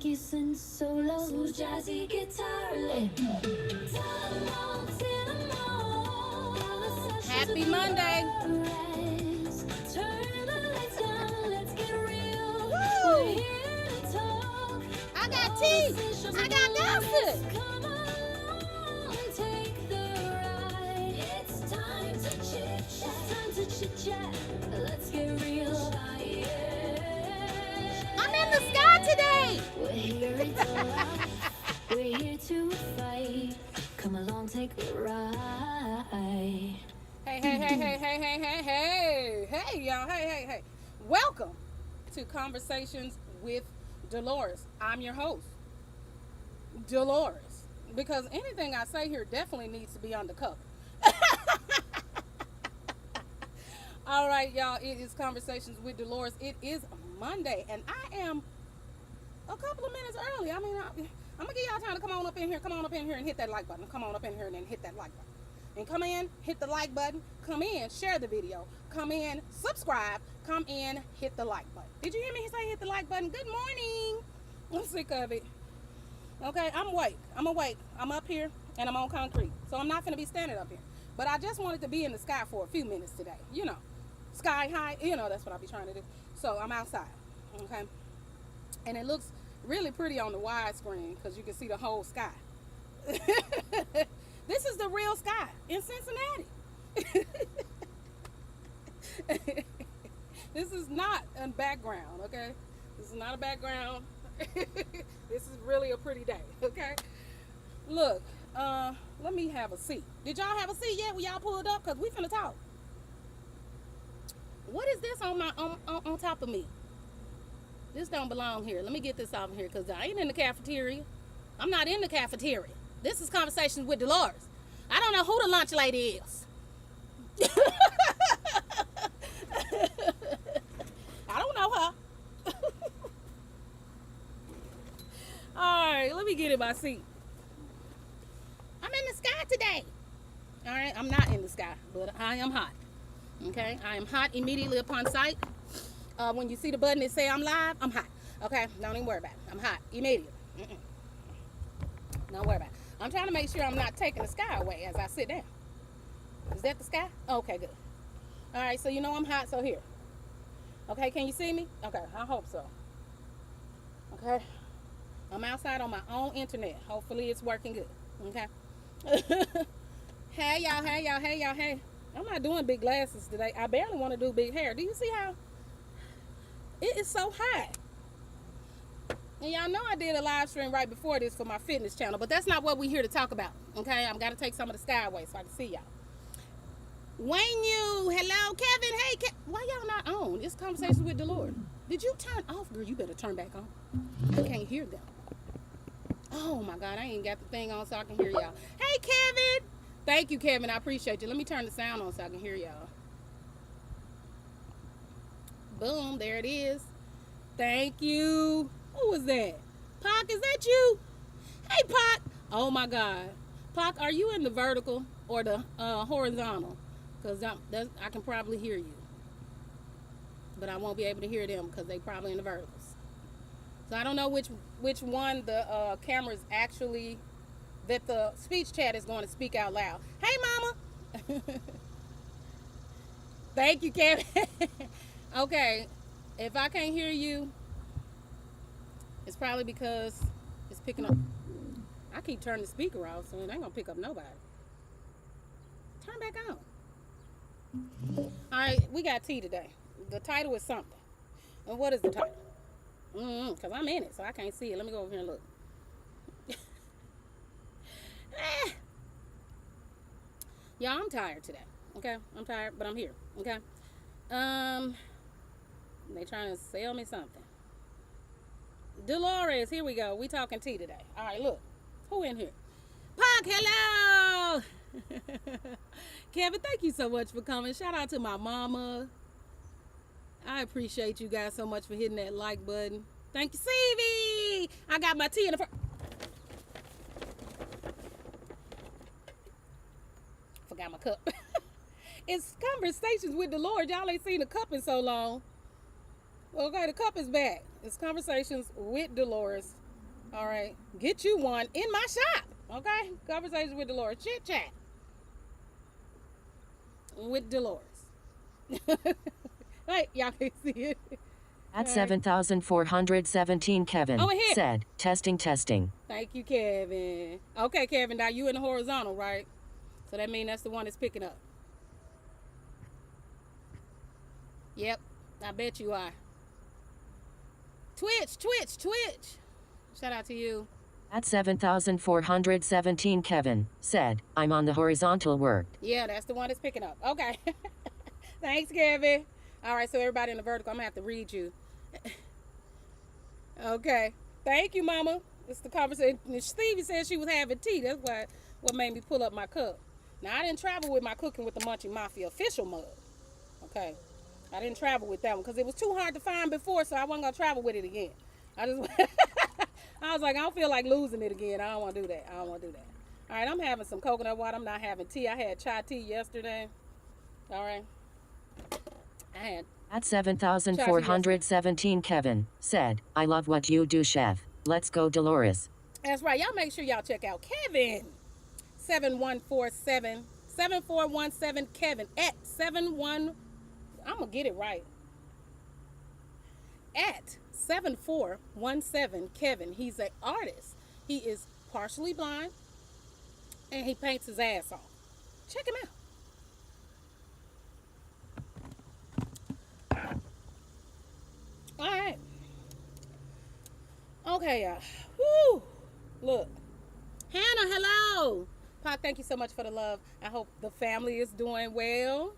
kissing solo, slow jazzy guitar lit. Happy Monday. Turn the lights down, let's get real. Woo! We're here to talk. I got tea. I got gossip. Come on, take the ride. It's time to chit chat. Time to chit chat. Let's get real. I'm in the sky today. We're here to laugh. We're here to fight. Come along, take a ride. Hey, y'all. Hey. Welcome to Conversations with Delores. I'm your host, Delores, because anything I say here definitely needs to be undercover. All right, y'all, it is Conversations with Delores. It is Monday, and I am a couple of minutes early. I mean, I'm going to give y'all time to come on up in here and hit that like button. Come on up in here and then hit that like button. And come in, hit the like button. Come in, share the video. Come in, subscribe. Come in, hit the like button. Did you hear me say hit the like button? Good morning. I'm sick of it. Okay, I'm awake. I'm up here, and I'm on concrete. So I'm not going to be standing up here. But I just wanted to be in the sky for a few minutes today. You know, sky high. You know, that's what I'll be trying to do. So I'm outside. Okay. And it looks really pretty on the widescreen because you can see the whole sky. This is the real sky in Cincinnati. This is not a background, okay? This is not a background. This is really a pretty day, okay? Look, let me have a seat. Did y'all have a seat yet when y'all pulled up? Because we finna talk. What is this on my on top of me? This don't belong here. Let me get this off of here because I ain't in the cafeteria. I'm not in the cafeteria. This is Conversations with Delores. I don't know who the lunch lady is. I don't know her. All right, let me get in my seat. I'm in the sky today. All right, I'm not in the sky, but I am hot. Okay, I am hot immediately upon sight. When you see the button that say I'm live, I'm hot. Okay, don't even worry about it. I'm hot immediately. Don't worry about it. I'm trying to make sure I'm not taking the sky away as I sit down. Is that the sky? Okay, good. All right, so you know I'm hot, so here. Okay, can you see me? Okay, I hope so. Okay. I'm outside on my own internet. Hopefully it's working good. Okay. Hey, y'all. I'm not doing big glasses today. I barely want to do big hair. Do you see how it is so hot? And y'all know I did a live stream right before this for my fitness channel, but that's not what we're here to talk about. Okay, I've got to take some of the sky away so I can see y'all. Wayne, hello, Kevin. Hey, why y'all not on? It's Conversations with Delores. Did you turn off, girl? You better turn back on. I can't hear them. Oh my God, I ain't got the thing on so I can hear y'all. Hey, Kevin. Thank you, Kevin. I appreciate you. Let me turn the sound on so I can hear y'all. Boom, there it is. Thank you. Who was that? Pac, is that you? Hey, Pac. Oh my God. Pac, are you in the vertical or the horizontal? Because I can probably hear you. But I won't be able to hear them because they probably in the verticals. So I don't know which one the camera's actually, that the speech chat is going to speak out loud. Hey, Mama. Thank you, Kevin. Okay, if I can't hear you, it's probably because it's picking up. I keep turning the speaker off, so it ain't gonna pick up nobody. Turn back on. All right, we got tea today. The title is something. And what is the title? Because I'm in it, so I can't see it. Let me go over here and look. Y'all, I'm tired today. Okay, I'm tired, but I'm here. Okay. They trying to sell me something. Delores, here we go. We talking tea today. All right, look. Who in here? Pac, hello. Kevin, thank you so much for coming. Shout out to my mama. I appreciate you guys so much for hitting that like button. Thank you, Stevie. I got my tea in the front. Forgot my cup. It's Conversations with Delores. Y'all ain't seen the cup in so long. Okay, the cup is back. It's Conversations with Delores. All right. Get you one in my shop. Okay? Conversations with Delores. Chit chat with Delores. Like, y'all can see it. At All right. 7,417, Kevin Over here. said, testing, testing. Thank you, Kevin. Okay, Kevin, now you in the horizontal, right? So that means that's the one that's picking up. Yep, I bet you are. Twitch. Shout out to you. At 7,417, Kevin said, I'm on the horizontal work. Yeah, that's the one that's picking up. Okay. Thanks, Kevin. All right, so everybody in the vertical, I'm going to have to read you. Okay. Thank you, Mama. It's the conversation. Stevie said she was having tea. That's what made me pull up my cup. Now, I didn't travel with my Cooking with the Munchie Mafia official mug. Okay. I didn't travel with that one because it was too hard to find before, so I wasn't going to travel with it again. I was like, I don't feel like losing it again. I don't want to do that. All right, I'm having some coconut water. I'm not having tea. I had chai tea yesterday. All right. At 7,417, Kevin said, I love what you do, chef. Let's go, Delores. That's right. Y'all make sure y'all check out Kevin. 7417 Kevin at 71. I'm going to get it right. At 7417 Kevin. He's an artist. He is partially blind and he paints his ass off. Check him out. All right. Okay, y'all. Woo. Look. Hannah, hello. Pac, thank you so much for the love. I hope the family is doing well.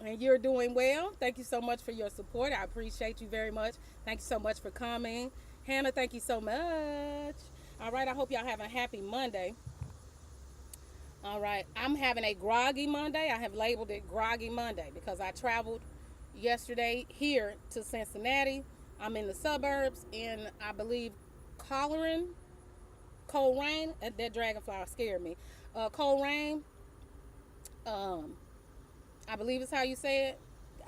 And you're doing well. Thank you so much for your support. I appreciate you very much. Thank you so much for coming. Hannah, thank you so much. All right, I hope y'all having a happy Monday. All right, I'm having a groggy Monday. I have labeled it Groggy Monday because I traveled yesterday here to Cincinnati. I'm in the suburbs in, I believe, Coleraine. That dragonfly scared me. Coleraine. I believe it's how you say it.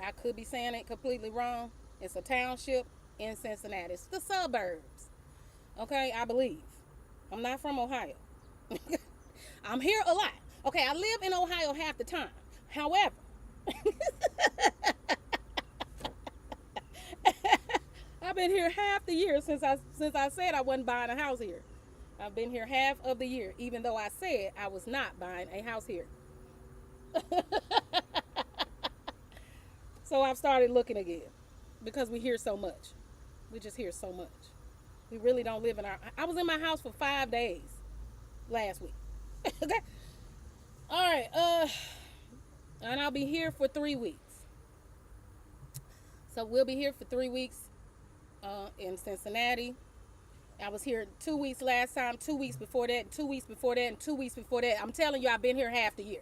I could be saying it completely wrong. It's a township in Cincinnati. It's the suburbs. Okay, I believe. I'm not from Ohio. I'm here a lot. Okay, I live in Ohio half the time. However, I've been here half the year since I said I wasn't buying a house here. I've been here half of the year, even though I said I was not buying a house here. So I've started looking again because we hear so much. We just hear so much. We really don't live in our... I was in my house for 5 days last week. Okay? All right. And I'll be here for 3 weeks. So we'll be here for 3 weeks in Cincinnati. I was here 2 weeks last time, 2 weeks before that, 2 weeks before that, and 2 weeks before that. I'm telling you, I've been here half the year.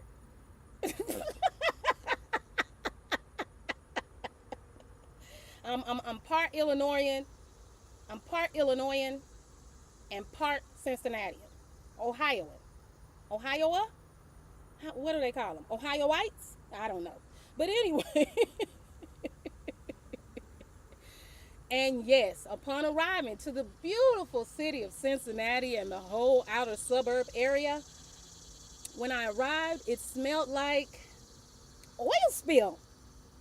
I'm part Illinoisan. I'm part Illinoisan and part Cincinnatian. Ohioan. Ohioa? What do they call them? Ohioites? I don't know. But anyway. And yes, upon arriving to the beautiful city of Cincinnati and the whole outer suburb area, when I arrived, it smelled like oil spill.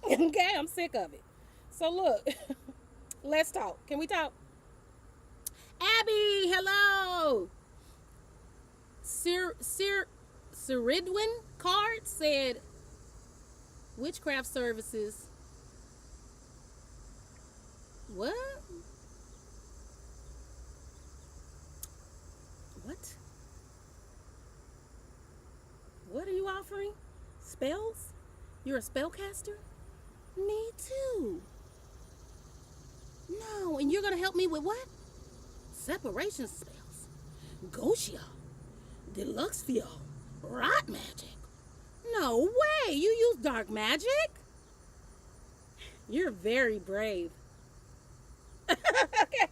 Okay, I'm sick of it. So look, let's talk. Can we talk? Abby, hello. Siridwin Card said, witchcraft services. What? What? What are you offering? Spells? You're a spellcaster? Me too. No, and you're gonna help me with what? Separation spells. Goshia. Deluxe Fio. Rot magic. No way! You use dark magic? You're very brave. Okay.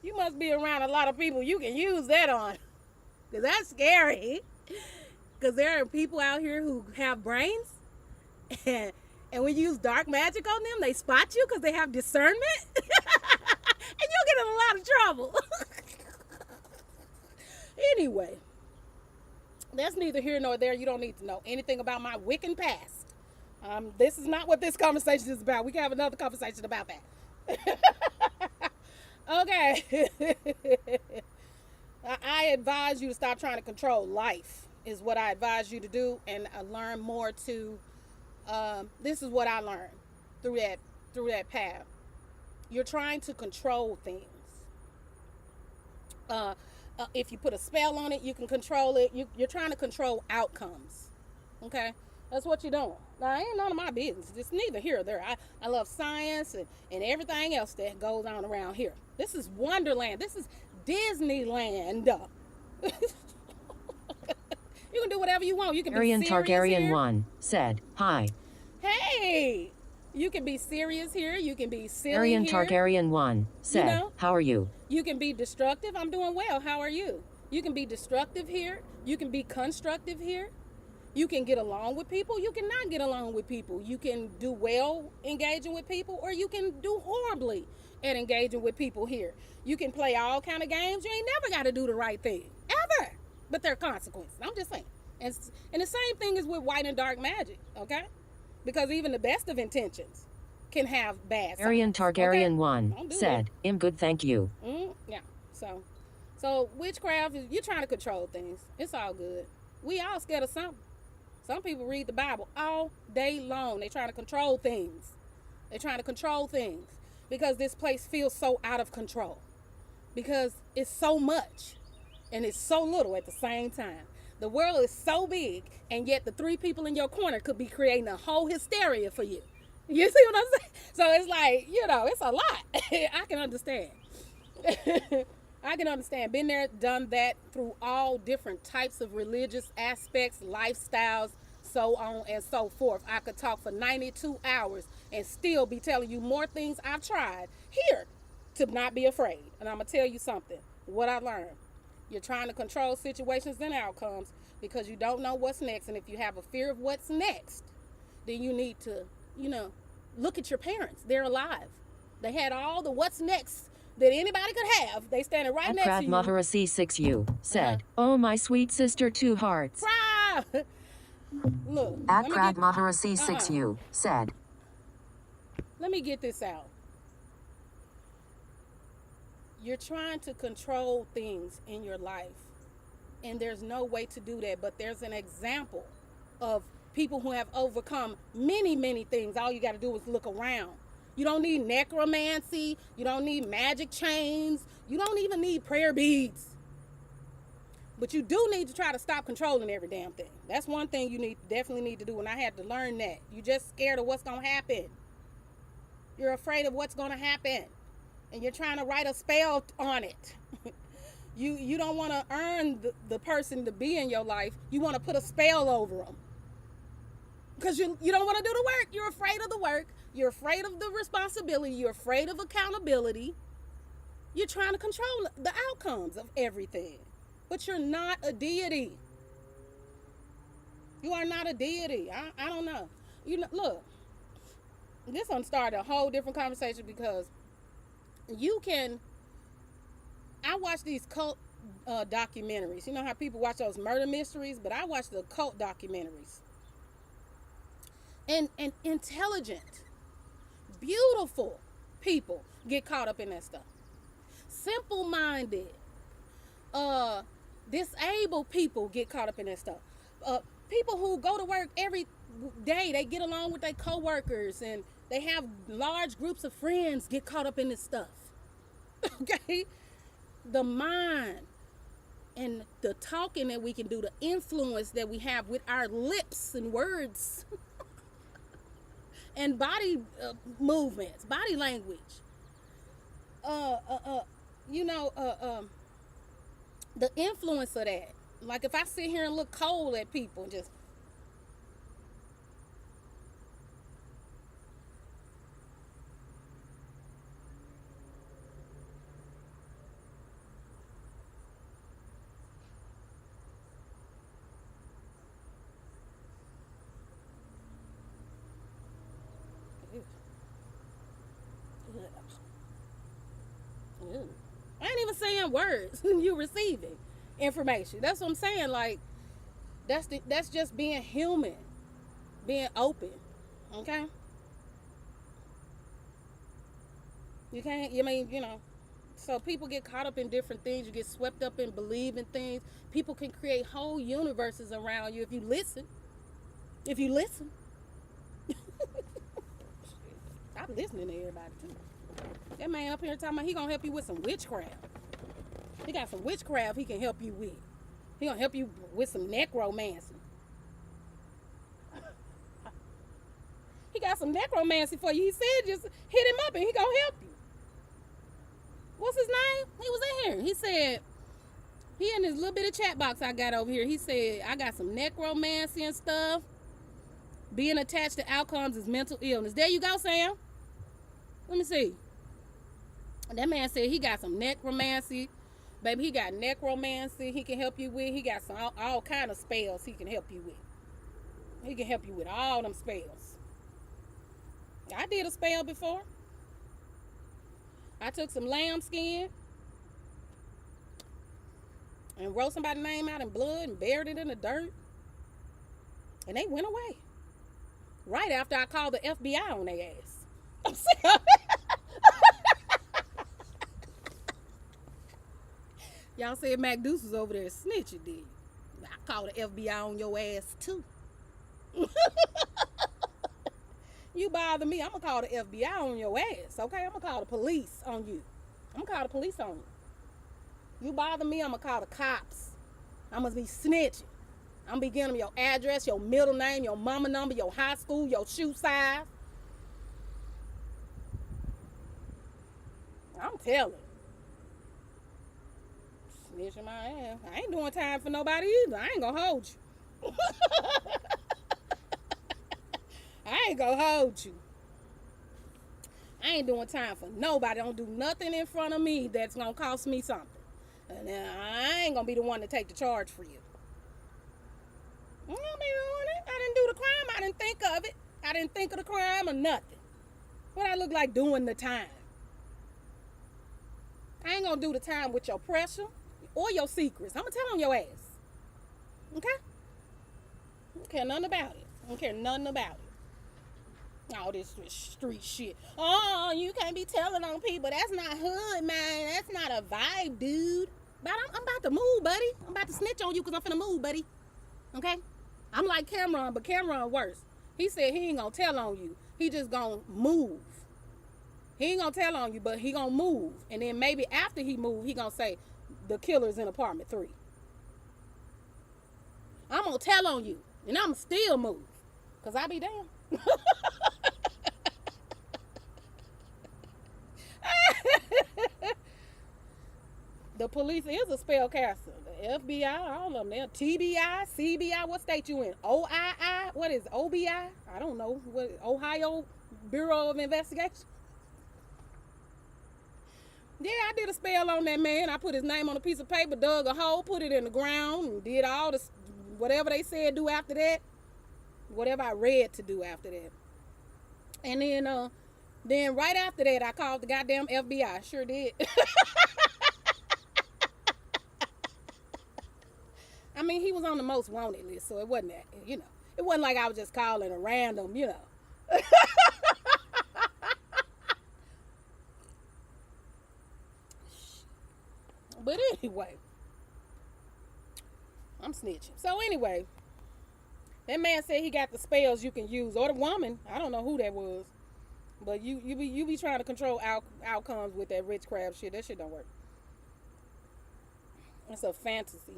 You must be around a lot of people you can use that on. Because that's scary. Because there are people out here who have brains. And when you use dark magic on them, they spot you because they have discernment. And you'll get in a lot of trouble. Anyway, that's neither here nor there. You don't need to know anything about my Wiccan past. This is not what this conversation is about. We can have another conversation about that. Okay. I advise you to stop trying to control life, is what I advise you to do, and learn more to, this is what I learned through that path. You're trying to control things. If you put a spell on it, you can control it. You're trying to control outcomes. Okay? That's what you're doing. Now, ain't none of my business. It's neither here or there. I love science and everything else that goes on around here. This is Wonderland. This is Disneyland. You can do whatever you want. You can be Arian serious Targaryen here. 1 said, hi. Hey! You can be serious here. You can be silly Arian here. Targaryen 1 said, know? how are you? You can be destructive. I'm doing well. How are you? You can be destructive here. You can be constructive here. You can get along with people. You cannot get along with people. You can do well engaging with people, or you can do horribly at engaging with people here. You can play all kind of games. You ain't never got to do the right thing, ever. But there are consequences. I'm just saying. And the same thing is with white and dark magic, okay? Because even the best of intentions can have bad sides. Arian Targaryen Okay? 1 Don't do said, I'm good, thank you. Yeah. So witchcraft is, you're trying to control things. It's all good. We all scared of something. Some people read the Bible all day long. They're trying to control things. They're trying to control things because this place feels so out of control. Because it's so much and it's so little at the same time. The world is so big, and yet the three people in your corner could be creating a whole hysteria for you. You see what I'm saying? So it's like, it's a lot. I can understand. I can understand. Been there, done that through all different types of religious aspects, lifestyles, so on and so forth. I could talk for 92 hours and still be telling you more things I've tried here to not be afraid. And I'm going to tell you something, what I learned. You're trying to control situations and outcomes because you don't know what's next. And if you have a fear of what's next, then you need to, look at your parents. They're alive. They had all the what's next that anybody could have. They standing right next to Krad you. Mahara C6U said, oh my sweet sister, 2 hearts. Cry. Look. At Krad Mahara C6U said, Let me get this out. You're trying to control things in your life, and there's no way to do that, but there's an example of people who have overcome many, many things. All you got to do is look around. You don't need necromancy. You don't need magic chains. You don't even need prayer beads. But you do need to try to stop controlling every damn thing. That's one thing you definitely need to do, and I had to learn that. You're just scared of what's going to happen. You're afraid of what's going to happen. And you're trying to write a spell on it. You don't want to earn the person to be in your life. You want to put a spell over them. Because you don't want to do the work. You're afraid of the work. You're afraid of the responsibility. You're afraid of accountability. You're trying to control the outcomes of everything. But you're not a deity. You are not a deity. I don't know. Look, this one started a whole different conversation because I watch these cult documentaries. You know how people watch those murder mysteries, but I watch the cult documentaries. And intelligent, beautiful people get caught up in that stuff. Simple-minded, disabled people get caught up in that stuff. People who go to work every day, they get along with their coworkers and they have large groups of friends get caught up in this stuff. Okay? The mind and the talking that we can do, the influence that we have with our lips and words and body movements, body language. The influence of that. Like if I sit here and look cold at people and just damn words you receiving information. That's what I'm saying. Like, that's just being human, being open. Okay. You can't. I mean, So people get caught up in different things. You get swept up in believing things. People can create whole universes around you if you listen. If you listen. I'm listening to everybody too. That man up here talking about he gonna help you with some witchcraft. He got some witchcraft he can help you with. He gonna help you with some necromancy. He got some necromancy for you. He said just hit him up and he gonna help you. What's his name? He was in here. He said, he in this little bit of chat box I got over here. He said, I got some necromancy and stuff. Being attached to outcomes is mental illness. There you go, Sam. Let me see. That man said he got some necromancy. Baby, he got necromancy he can help you with. He got some all kind of spells he can help you with. He can help you with all them spells. I did a spell before. I took some lamb skin and wrote somebody's name out in blood and buried it in the dirt. And they went away. Right after I called the FBI on their ass. I'm saying. Y'all said Mac Deuce was over there snitching, did you? I called the FBI on your ass too. You bother me, I'm gonna call the FBI on your ass, okay? I'm gonna call the police on you. I'm gonna call the police on you. You bother me, I'm gonna call the cops. I'm gonna be snitching. I'm gonna be giving them your address, your middle name, your mama number, your high school, your shoe size. I'm telling. Snitching my ass. I ain't doing time for nobody either. I ain't gonna hold you. I ain't gonna hold you. I ain't doing time for nobody. Don't do nothing in front of me that's gonna cost me something. And I ain't gonna be the one to take the charge for you. I don't be doing it. I didn't do the crime. I didn't think of it. I didn't think of the crime or nothing. What I look like doing the time. I ain't gonna do the time with your pressure or your secrets. I'm gonna tell on your ass. Okay? I don't care nothing about it. I don't care nothing about it. All this street shit. Oh, you can't be telling on people. That's not hood, man. That's not a vibe, dude. But I'm about to move, buddy. I'm about to snitch on you because I'm finna move, buddy. Okay? I'm like Cameron, but Cameron worse. He said he ain't gonna tell on you. He just gonna move. He ain't gonna tell on you, but he gonna move. And then maybe after he move, he gonna say, the killer's in apartment 3. I'm gonna tell on you. And I'm still move. Because I be damned. The police is a spellcaster. The FBI, all of them. They're TBI, CBI. What state you in? OII? What is OBI? I don't know. What, Ohio Bureau of Investigation? Yeah, I did a spell on that man. I put his name on a piece of paper, dug a hole, put it in the ground, and did all the whatever they said do after that. Whatever I read to do after that. And then right after that, I called the goddamn FBI. Sure did. I mean, he was on the most wanted list, so it wasn't that, it wasn't like I was just calling a random, But anyway, I'm snitching. So anyway, that man said he got the spells you can use, or the woman. I don't know who that was, but you be trying to control outcomes with that witchcraft shit. That shit don't work. It's a fantasy.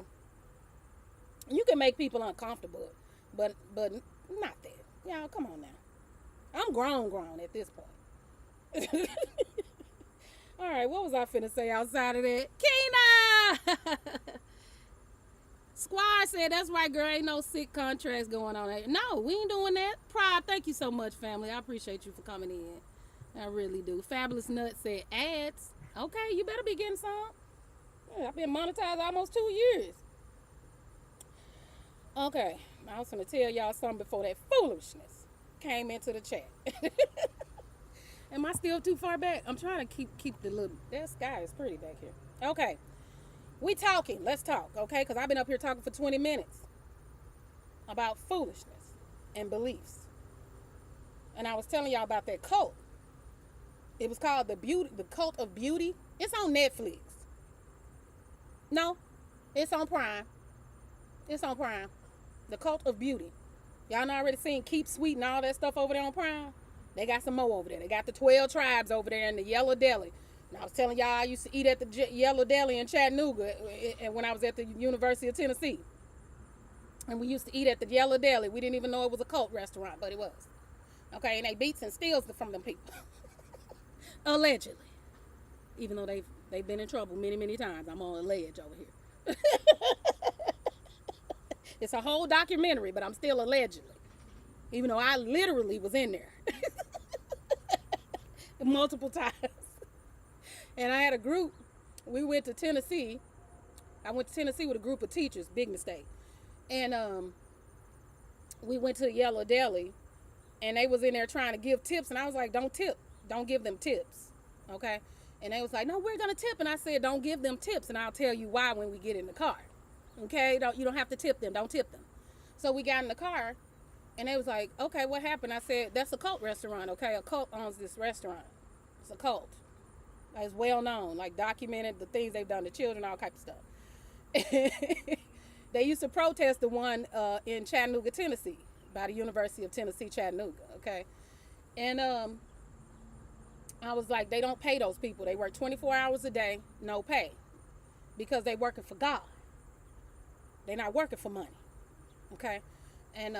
You can make people uncomfortable, but not that. Y'all, come on now. I'm grown at this point. All right, what was I finna say outside of that? Keena! Squire said, that's right, girl. Ain't no sick contracts going on. No, we ain't doing that. Pride, thank you so much, family. I appreciate you for coming in. I really do. Fabulous Nut said, ads. Okay, you better be getting some. Yeah, I've been monetized almost 2 years. Okay, I was going to tell y'all something before that foolishness came into the chat. Am I still too far back? I'm trying to keep the little, that sky is pretty back here. Okay, We talking. Let's talk, okay? Because I've been up here talking for 20 minutes about foolishness and beliefs. And I was telling y'all about that cult. It was called the Cult of Beauty. It's on Netflix. No, it's on Prime. It's on Prime. The Cult of Beauty. Y'all know already seen Keep Sweet and all that stuff over there on Prime? They got some more over there. They got the 12 tribes over there in the Yellow Deli. And I was telling y'all I used to eat at the Yellow Deli in Chattanooga and when I was at the University of Tennessee. And we used to eat at the Yellow Deli. We didn't even know it was a cult restaurant, but it was. Okay, and they beats and steals from them people. Allegedly. Even though they've been in trouble many, many times. I'm on a ledge over here. It's a whole documentary, but I'm still allegedly. Even though I literally was in there. Multiple times. And I had a group. We went to Tennessee. I went to Tennessee with a group of teachers. Big mistake. And we went to the Yellow Deli. And they was in there trying to give tips. And I was like, don't tip. Don't give them tips. Okay? And they was like, no, we're going to tip. And I said, don't give them tips. And I'll tell you why when we get in the car. Okay? You don't have to tip them. Don't tip them. So we got in the car. And they was like, okay, what happened? I said, that's a cult restaurant. Okay? A cult owns this restaurant. It's a cult. It's well known. Like documented the things they've done to children, all type of stuff. They used to protest the one in Chattanooga, Tennessee. By the University of Tennessee, Chattanooga, okay? And I was like, they don't pay those people. They work 24 hours a day, no pay. Because they working for God. They're not working for money, okay? And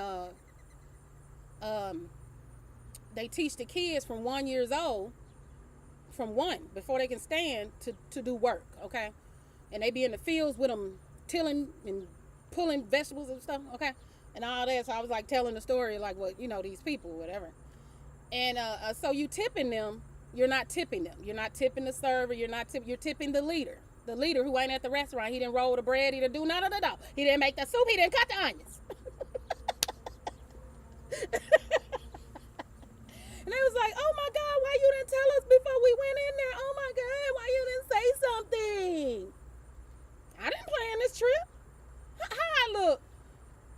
they teach the kids from 1 year old, before they can stand to do work, okay? And they be in the fields with them tilling and pulling vegetables and stuff, okay? And all that. So I was like telling the story, like, what, these people, whatever. And so you tipping them, you're not tipping them. You're not tipping the server. You're tipping the leader. The leader who ain't at the restaurant. He didn't roll the bread. He didn't do none of the dough. He didn't make the soup. He didn't cut the onions. And they was like, oh my God, why you didn't tell us before we went in there? Oh my God, why you didn't say something? I didn't plan this trip. How I look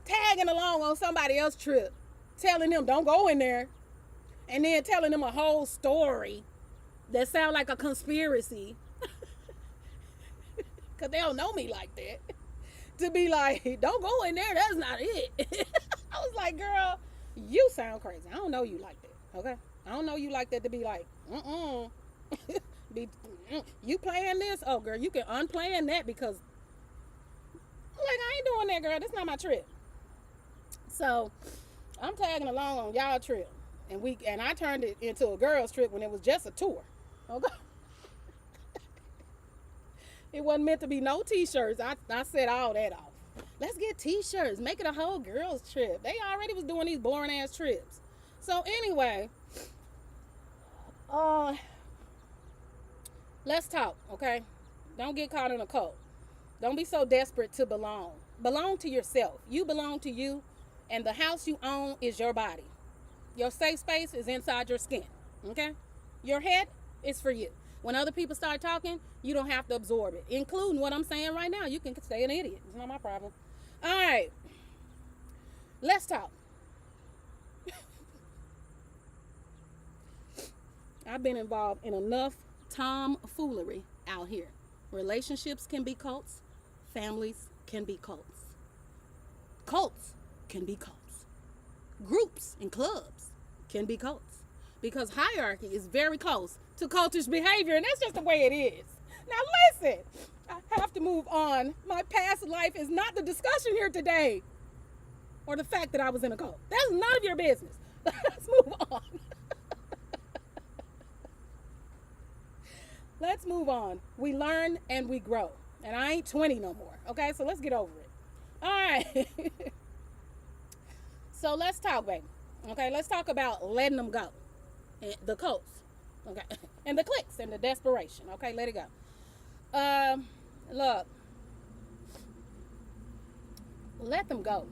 tagging along on somebody else's trip, telling them don't go in there, and then telling them a whole story that sound like a conspiracy, because they don't know me like that, to be like, don't go in there, that's not it. I was like, girl, you sound crazy. I don't know you like that, okay? I don't know you like that to be like, you playing this? Oh, girl, you can unplan that because, like, I ain't doing that, girl. That's not my trip. So I'm tagging along on y'all trip, and I turned it into a girls trip when it was just a tour. Okay, it wasn't meant to be no t-shirts. I set all that off. Let's get t-shirts, make it a whole girls trip. They already was doing these boring ass trips. So anyway, let's talk. Okay, don't get caught in a cult. Don't be so desperate to belong. Belong to yourself. You belong to you. And the house you own is your body. Your safe space is inside your skin. Okay? Your head is for you. When other people start talking, you don't have to absorb it. Including what I'm saying right now. You can stay an idiot. It's not my problem. All right. Let's talk. I've been involved in enough tomfoolery out here. Relationships can be cults. Families can be cults. Cults can be cults. Groups and clubs can be cults. Because hierarchy is very close to cultish behavior, and that's just the way it is. Now listen, I have to move on. My past life is not the discussion here today. Or the fact that I was in a cult. That's none of your business. Let's move on. Let's move on. We learn and we grow. And I ain't 20 no more. Okay, so let's get over it. All right. So let's talk, baby. Okay, let's talk about letting them go. And the cults. Okay. And the clicks and the desperation. Okay, let it go. Look. Let them go.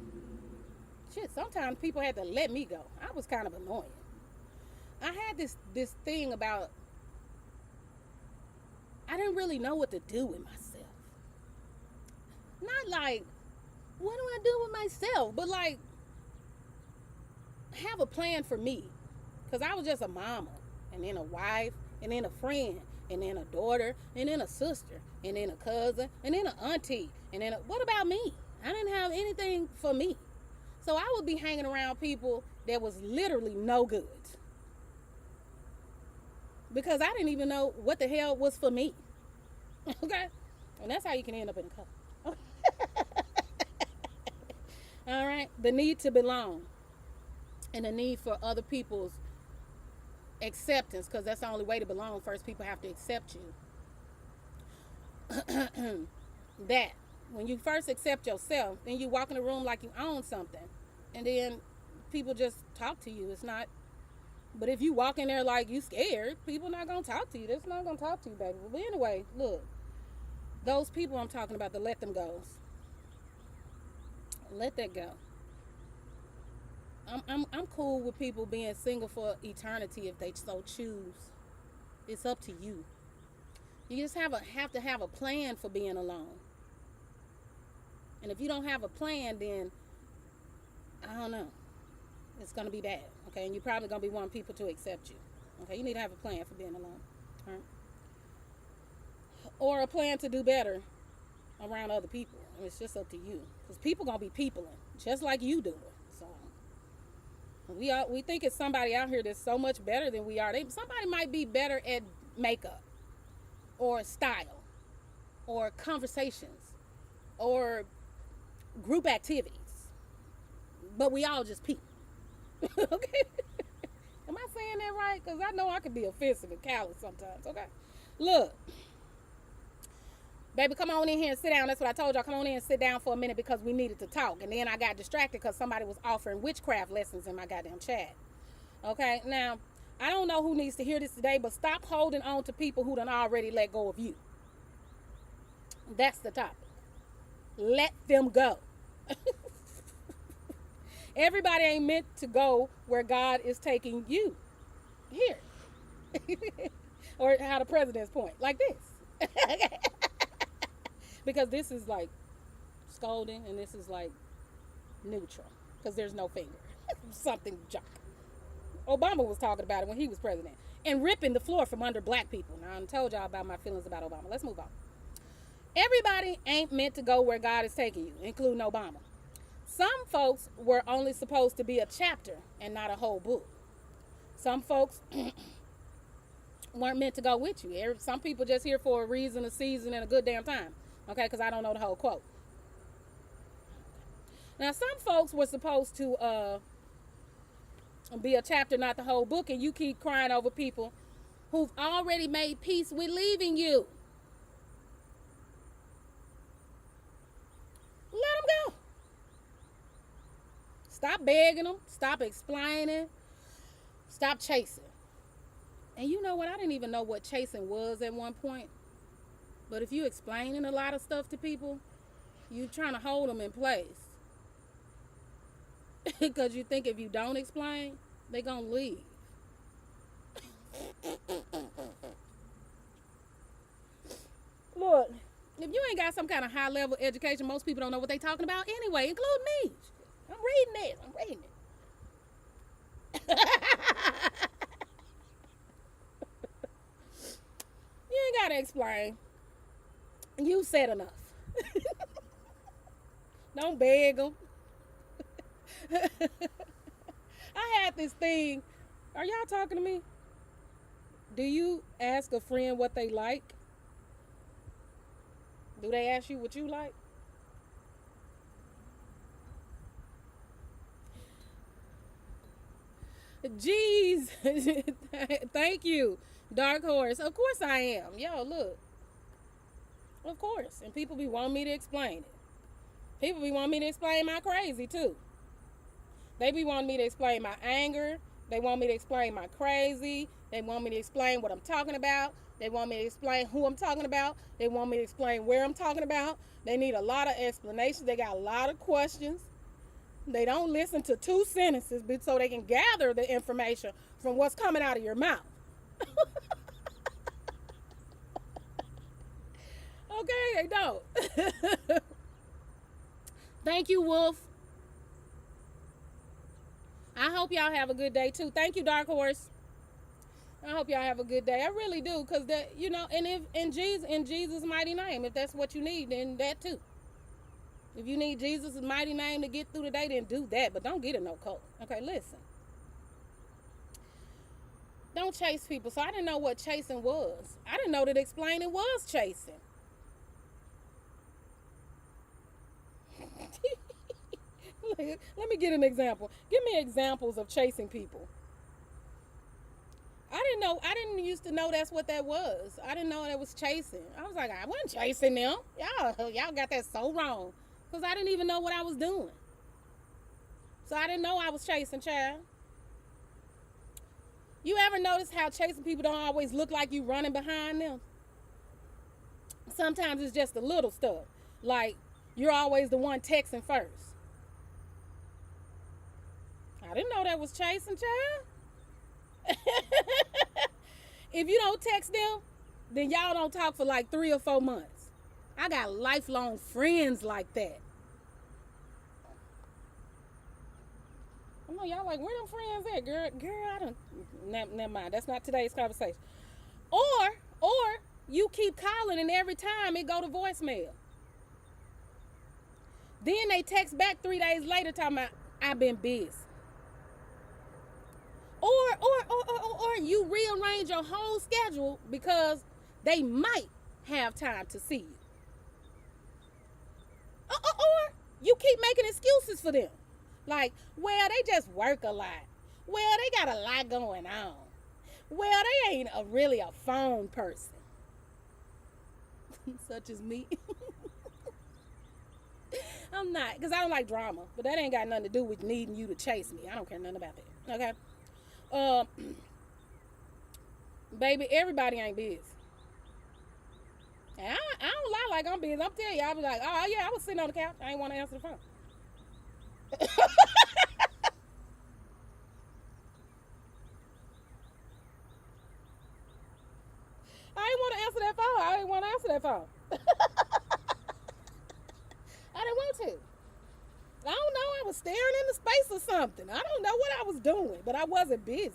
Shit, sometimes people had to let me go. I was kind of annoying. I had this thing about, I didn't really know what to do with myself. Not like, what do I do with myself? But like, have a plan for me. Because I was just a mama, and then a wife, and then a friend, and then a daughter, and then a sister, and then a cousin, and then an auntie, and then what about me? I didn't have anything for me. So I would be hanging around people that was literally no good. Because I didn't even know what the hell was for me. Okay? And that's how you can end up in a cult. All right? The need to belong. And the need for other people's acceptance, because that's the only way to belong. First, people have to accept you. That when you first accept yourself, then you walk in the room like you own something, and then people just talk to you. It's not. But if you walk in there like you scared, people not gonna talk to you. They're not gonna talk to you, baby. But anyway, look, those people I'm talking about, the let them goes. Let that go. I'm cool with people being single for eternity if they so choose. It's up to you. You just have to have a plan for being alone. And if you don't have a plan, then I don't know. It's gonna be bad. Okay, and you're probably gonna be wanting people to accept you. Okay, you need to have a plan for being alone. All right? Or a plan to do better around other people. And it's just up to you. Because people gonna be peopling, just like you do. So we think it's somebody out here that's so much better than we are. Somebody might be better at makeup, or style, or conversations, or group activities. But we all just people. Okay? Am I saying that right? Because I know I can be offensive and callous sometimes. Okay? Look. Baby, come on in here and sit down. That's what I told y'all. Come on in and sit down for a minute because we needed to talk. And then I got distracted because somebody was offering witchcraft lessons in my goddamn chat. Okay? Now, I don't know who needs to hear this today, but stop holding on to people who done already let go of you. That's the topic. Let them go. Everybody ain't meant to go where God is taking you. Here. Or how the president's point. Like this. Because this is like scolding and this is like neutral. Because there's no finger. Something junk. Obama was talking about it when he was president. And ripping the floor from under black people. Now, I told y'all about my feelings about Obama. Let's move on. Everybody ain't meant to go where God is taking you, including Obama. Some folks were only supposed to be a chapter and not a whole book. Some folks weren't meant to go with you. Some people just here for a reason, a season, and a good damn time. Okay, because I don't know the whole quote. Now, some folks were supposed to be a chapter, not the whole book, and you keep crying over people who've already made peace with leaving you. Let them go. Stop begging them. Stop explaining. Stop chasing. And you know what? I didn't even know what chasing was at one point. But if you explaining a lot of stuff to people, you trying to hold them in place. Because you think if you don't explain, they going to leave. Look, if you ain't got some kind of high level education, most people don't know what they talking about anyway, including me. I'm reading it. You ain't got to explain. You said enough. Don't beg them. I had this thing. Are y'all talking to me? Do you ask a friend what they like? Do they ask you what you like? Jeez. Thank you, Dark Horse. Of course I am. Yo, look. Of course. And people be wanting me to explain it. People be wanting me to explain my crazy, too. They be wanting me to explain my anger. They want me to explain my crazy. They want me to explain what I'm talking about. They want me to explain who I'm talking about. They want me to explain where I'm talking about. They need a lot of explanations. They got a lot of questions. They don't listen to 2 sentences so they can gather the information from what's coming out of your mouth. Okay, they don't. Thank you, Wolf. I hope y'all have a good day too. Thank you, Dark Horse. I hope y'all have a good day. I really do, cause that, and if in Jesus' mighty name, if that's what you need, then that too. If you need Jesus' mighty name to get through the day, then do that. But don't get in no cult. Okay, listen. Don't chase people. So I didn't know what chasing was. I didn't know that explaining was chasing. Let me get an example. Give me examples of chasing people. I didn't used to know that's what that was. I didn't know that was chasing. I was like, I wasn't chasing them. Y'all got that so wrong. Because I didn't even know what I was doing. So I didn't know I was chasing, child. You ever notice how chasing people don't always look like you running behind them? Sometimes it's just the little stuff. Like, you're always the one texting first. I didn't know that was chasing, child. If you don't text them, then y'all don't talk for like 3 or 4 months. I got lifelong friends like that. I know y'all like, where them friends at, girl? I don't. Never mind. That's not today's conversation. Or you keep calling and every time it go to voicemail. Then they text back 3 days later talking about, I've been busy. Or you rearrange your whole schedule because they might have time to see you. Or you keep making excuses for them. Like, well, they just work a lot. Well, they got a lot going on. Well, they ain't really a phone person. Such as me. I'm not, because I don't like drama. But that ain't got nothing to do with needing you to chase me. I don't care nothing about that. Okay? Baby, everybody ain't busy. And I don't lie like I'm busy. I'm telling you, I'll be like, oh yeah, I was sitting on the couch. I ain't want to answer the phone. I didn't want to answer that phone. I didn't want to answer that phone. I didn't want to. I don't know. I was staring into space or something. I don't know what I was doing, but I wasn't busy.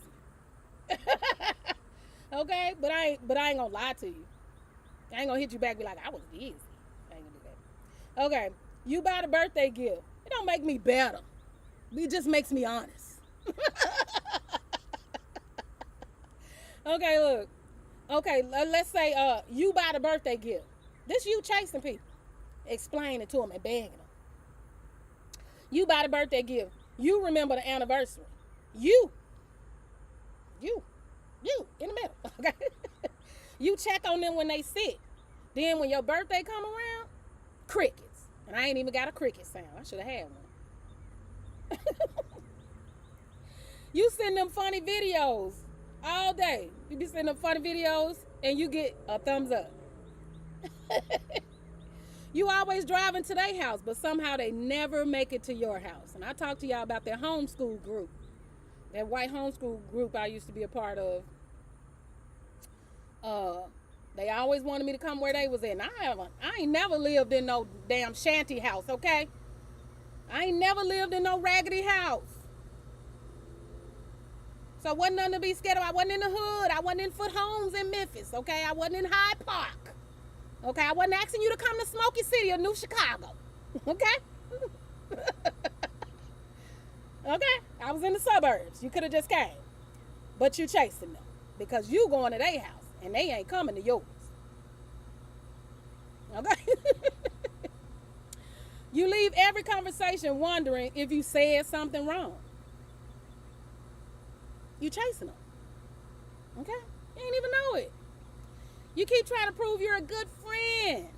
Okay, but I ain't gonna lie to you. I ain't gonna hit you back and be like, I was busy. I ain't gonna do that. Okay, you buy the birthday gift. It don't make me better. It just makes me honest. Okay, look. Okay, let's say you buy the birthday gift. This you chasing people. Explaining to them and begging them. You buy the birthday gift. You remember the anniversary. You in the middle. Okay. You check on them when they sick. Then when your birthday come around, crickets. And I ain't even got a cricket sound. I should have had one. You send them funny videos all day. You be sending them funny videos and you get a thumbs up. You always driving to their house, but somehow they never make it to your house. And I talked to y'all about their homeschool group. That white homeschool group I used to be a part of. They always wanted me to come where they was at. And I ain't never lived in no damn shanty house, okay? I ain't never lived in no raggedy house. So wasn't nothing to be scared of. I wasn't in the hood. I wasn't in Foot Homes in Memphis, okay? I wasn't in Hyde Park. Okay, I wasn't asking you to come to Smoky City or New Chicago. Okay? Okay? I was in the suburbs. You could have just came. But you chasing them. Because you going to their house. And they ain't coming to yours. Okay? You leave every conversation wondering if you said something wrong. You chasing them. Okay? You ain't even know it. You keep trying to prove you're a good friend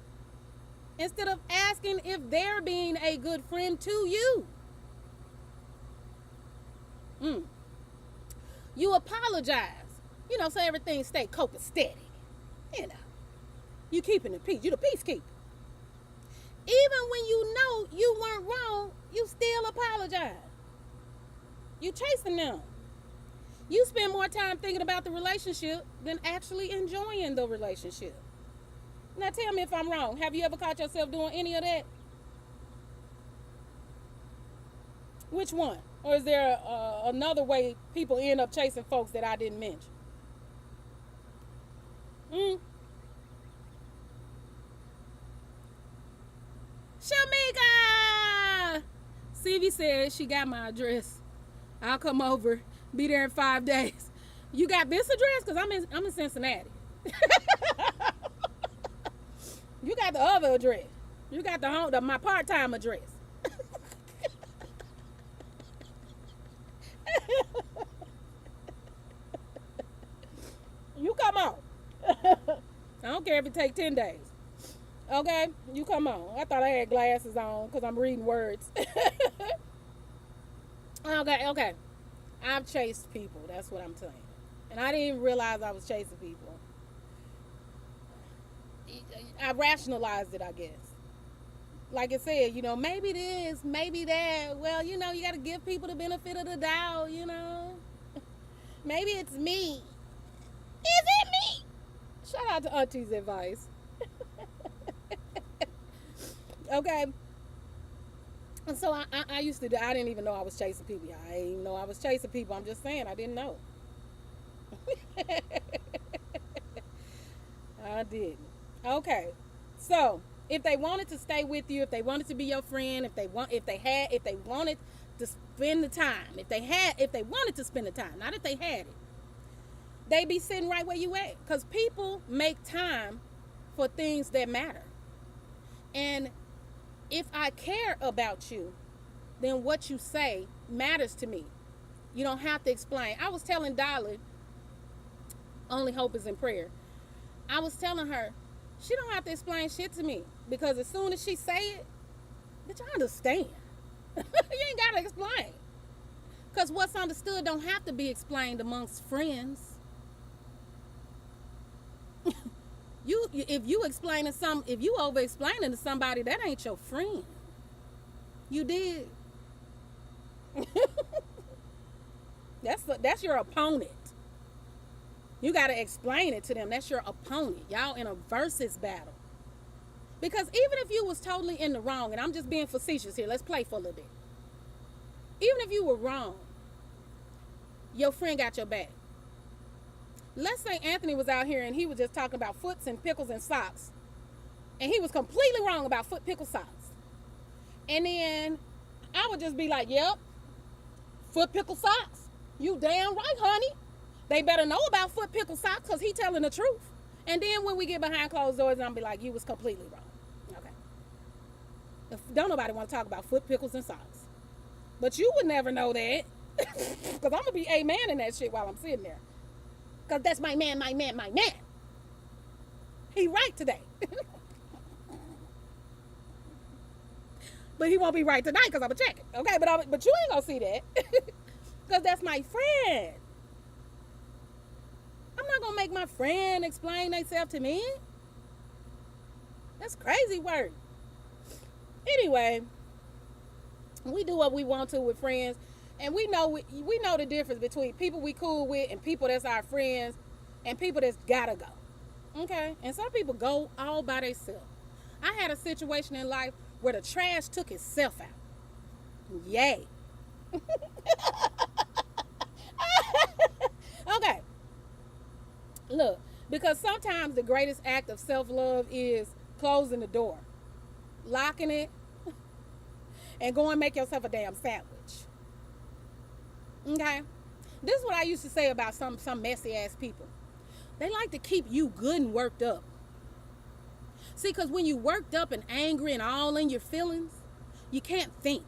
instead of asking if they're being a good friend to you. You apologize, so everything stay copacetic. You keeping the peace. You the peacekeeper. Even when you know you weren't wrong, you still apologize. You chasing them. You spend more time thinking about the relationship than actually enjoying the relationship. Now tell me if I'm wrong. Have you ever caught yourself doing any of that? Which one? Or is there another way people end up chasing folks that I didn't mention? Mm. Shamika! Stevie said she got my address. I'll come over. Be there in 5 days. You got this address? Because I'm in Cincinnati. You got the other address. You got my part-time address. You come on. I don't care if it take 10 days. Okay? You come on. I thought I had glasses on because I'm reading words. Okay. I've chased people. That's what I'm saying. And I didn't even realize I was chasing people. I rationalized it, I guess. Like I said, maybe this, maybe that. Well, you got to give people the benefit of the doubt, Maybe it's me. Is it me? Shout out to Auntie's advice. Okay. And so I used to, I didn't even know I was chasing people. I didn't even know I was chasing people. I'm just saying, I didn't know. I didn't. Okay. So, if they wanted to stay with you, if they wanted to be your friend, if they wanted to spend the time, if they wanted to spend the time, not if they had it, they be sitting right where you at. Because people make time for things that matter. And if I care about you, then what you say matters to me. You don't have to explain. I was telling Dolly, only hope is in prayer. I was telling her, she don't have to explain shit to me. Because as soon as she say it, bitch, I understand. You ain't got to explain. Because what's understood don't have to be explained amongst friends. If you over explaining to somebody, that ain't your friend. You did. That's your opponent. You got to explain it to them. That's your opponent. Y'all in a versus battle. Because even if you was totally in the wrong, and I'm just being facetious here, let's play for a little bit. Even if you were wrong, your friend got your back. Let's say Anthony was out here and he was just talking about foots and pickles and socks. And he was completely wrong about foot, pickle, socks. And then I would just be like, yep, foot, pickle, socks. You damn right, honey. They better know about foot, pickle, socks because he telling the truth. And then when we get behind closed doors, I'm be like, you was completely wrong. Okay. Don't nobody want to talk about foot, pickles, and socks. But you would never know that. Because I'm going to be amen in that shit while I'm sitting there. Because that's my man. He right today. But he won't be right tonight because I'm going to check it. Okay, but you ain't going to see that. Because that's my friend. I'm not going to make my friend explain themselves to me. That's crazy work. Anyway, we do what we want to with friends. And we know the difference between people we cool with and people that's our friends and people that's gotta go. Okay? And some people go all by themselves. I had a situation in life where the trash took itself out. Yay. Okay. Look, because sometimes the greatest act of self-love is closing the door, locking it, and go and make yourself a damn sandwich. Okay? This is what I used to say about some messy ass people. They like to keep you good and worked up. See, because when you worked up and angry and all in your feelings, you can't think.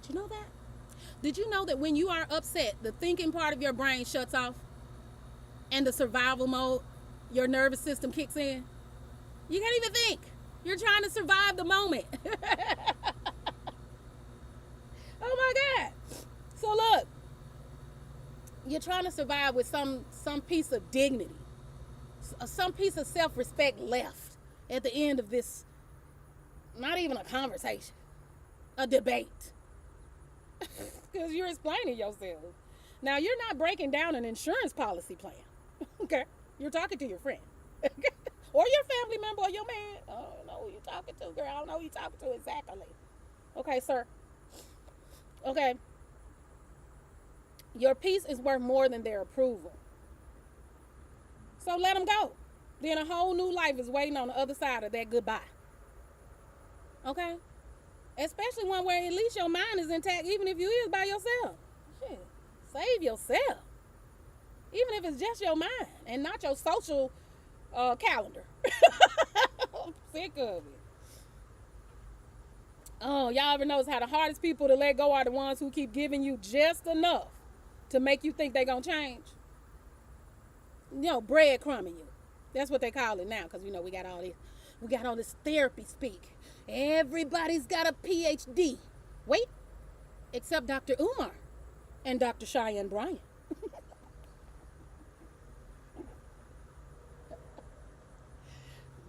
Did you know that? Did you know that when you are upset, the thinking part of your brain shuts off and the survival mode, your nervous system kicks in? You can't even think. You're trying to survive the moment. Oh my God. So look, you're trying to survive with some piece of dignity, some piece of self-respect left at the end of this, not even a conversation, a debate. Because you're explaining yourself. Now, you're not breaking down an insurance policy plan. Okay? You're talking to your friend. Or your family member or your man. I don't know who you're talking to, girl. I don't know who you're talking to exactly. Okay, sir. Okay? Your peace is worth more than their approval. So let them go. Then a whole new life is waiting on the other side of that goodbye. Okay? Especially one where at least your mind is intact, even if you is by yourself. Shit. Save yourself. Even if it's just your mind and not your social calendar. I'm sick of it. Oh, y'all ever notice how the hardest people to let go are the ones who keep giving you just enough to make you think they're going to change? You know, breadcrumbing you. That's what they call it now, because, you know, we got all this therapy speak. Everybody's got a PhD. Wait, except Dr. Umar and Dr. Cheyenne Bryant.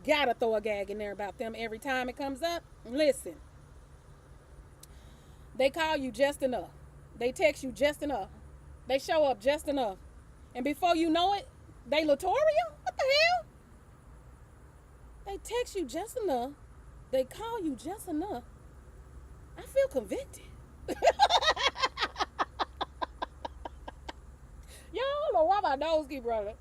Gotta throw a gag in there about them every time it comes up. Listen, they call you just enough. They text you just enough. They show up just enough. And before you know it, they Latoria? What the hell? They text you just enough. They call you just enough. I feel convicted. Y'all don't know why my nose keep running.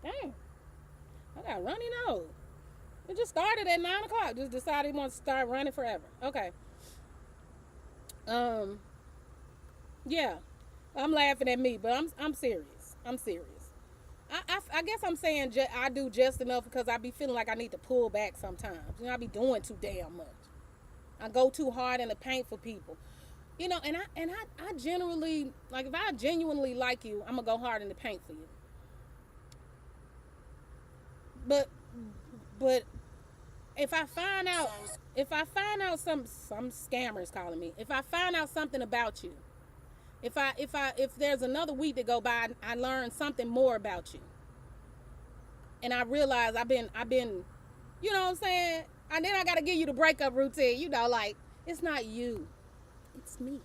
Dang. I got a runny nose. It just started at 9 o'clock. Just decided he wants to start running forever. Okay. Yeah. I'm laughing at me, but I'm serious. I'm serious. I guess I'm saying I do just enough because I be feeling like I need to pull back sometimes. You know, I be doing too damn much. I go too hard in the paint for people. You know, and I generally, like, if I genuinely like you, I'm going to go hard in the paint for you. But if I find out some scammers calling me, if I find out something about you, if there's another week to go by, I learn something more about you, and I realize I've been, you know what I'm saying? And then I gotta give you the breakup routine, you know, like, it's not you, it's me.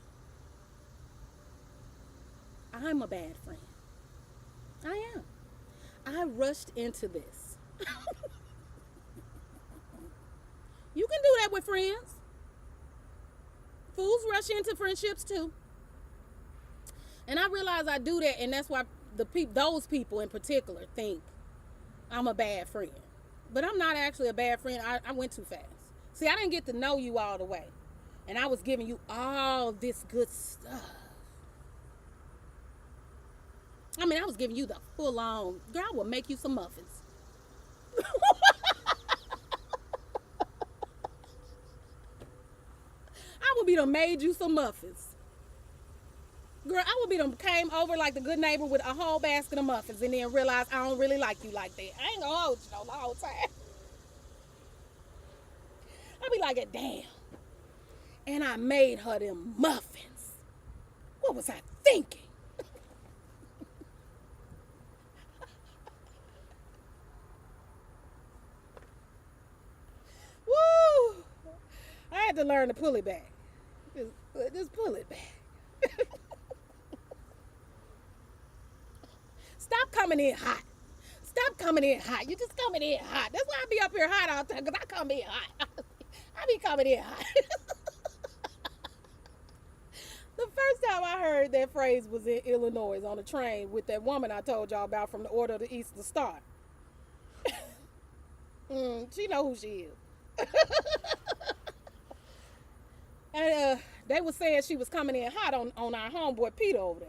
I'm a bad friend. I am. I rushed into this. You can do that with friends. Fools rush into friendships too. And I realize I do that, and that's why those people in particular think I'm a bad friend. But I'm not actually a bad friend. I went too fast. See, I didn't get to know you all the way. And I was giving you all this good stuff. I mean, I was giving you the full on, girl, I will make you some muffins. I would be done made you some muffins. Girl, I would be done came over like the good neighbor with a whole basket of muffins and then realized I don't really like you like that. I ain't gonna hold you no the whole time. I'd be like, damn. And I made her them muffins. What was I thinking? Woo! I had to learn to pull it back. Just pull it back. Stop coming in hot. Stop coming in hot. You just coming in hot. That's why I be up here hot all the time, because I come in hot. I be coming in hot. The first time I heard that phrase was in Illinois on a train with that woman I told y'all about from the Order of the Eastern Star. She know who she is. And they were saying she was coming in hot on our homeboy Peter over there.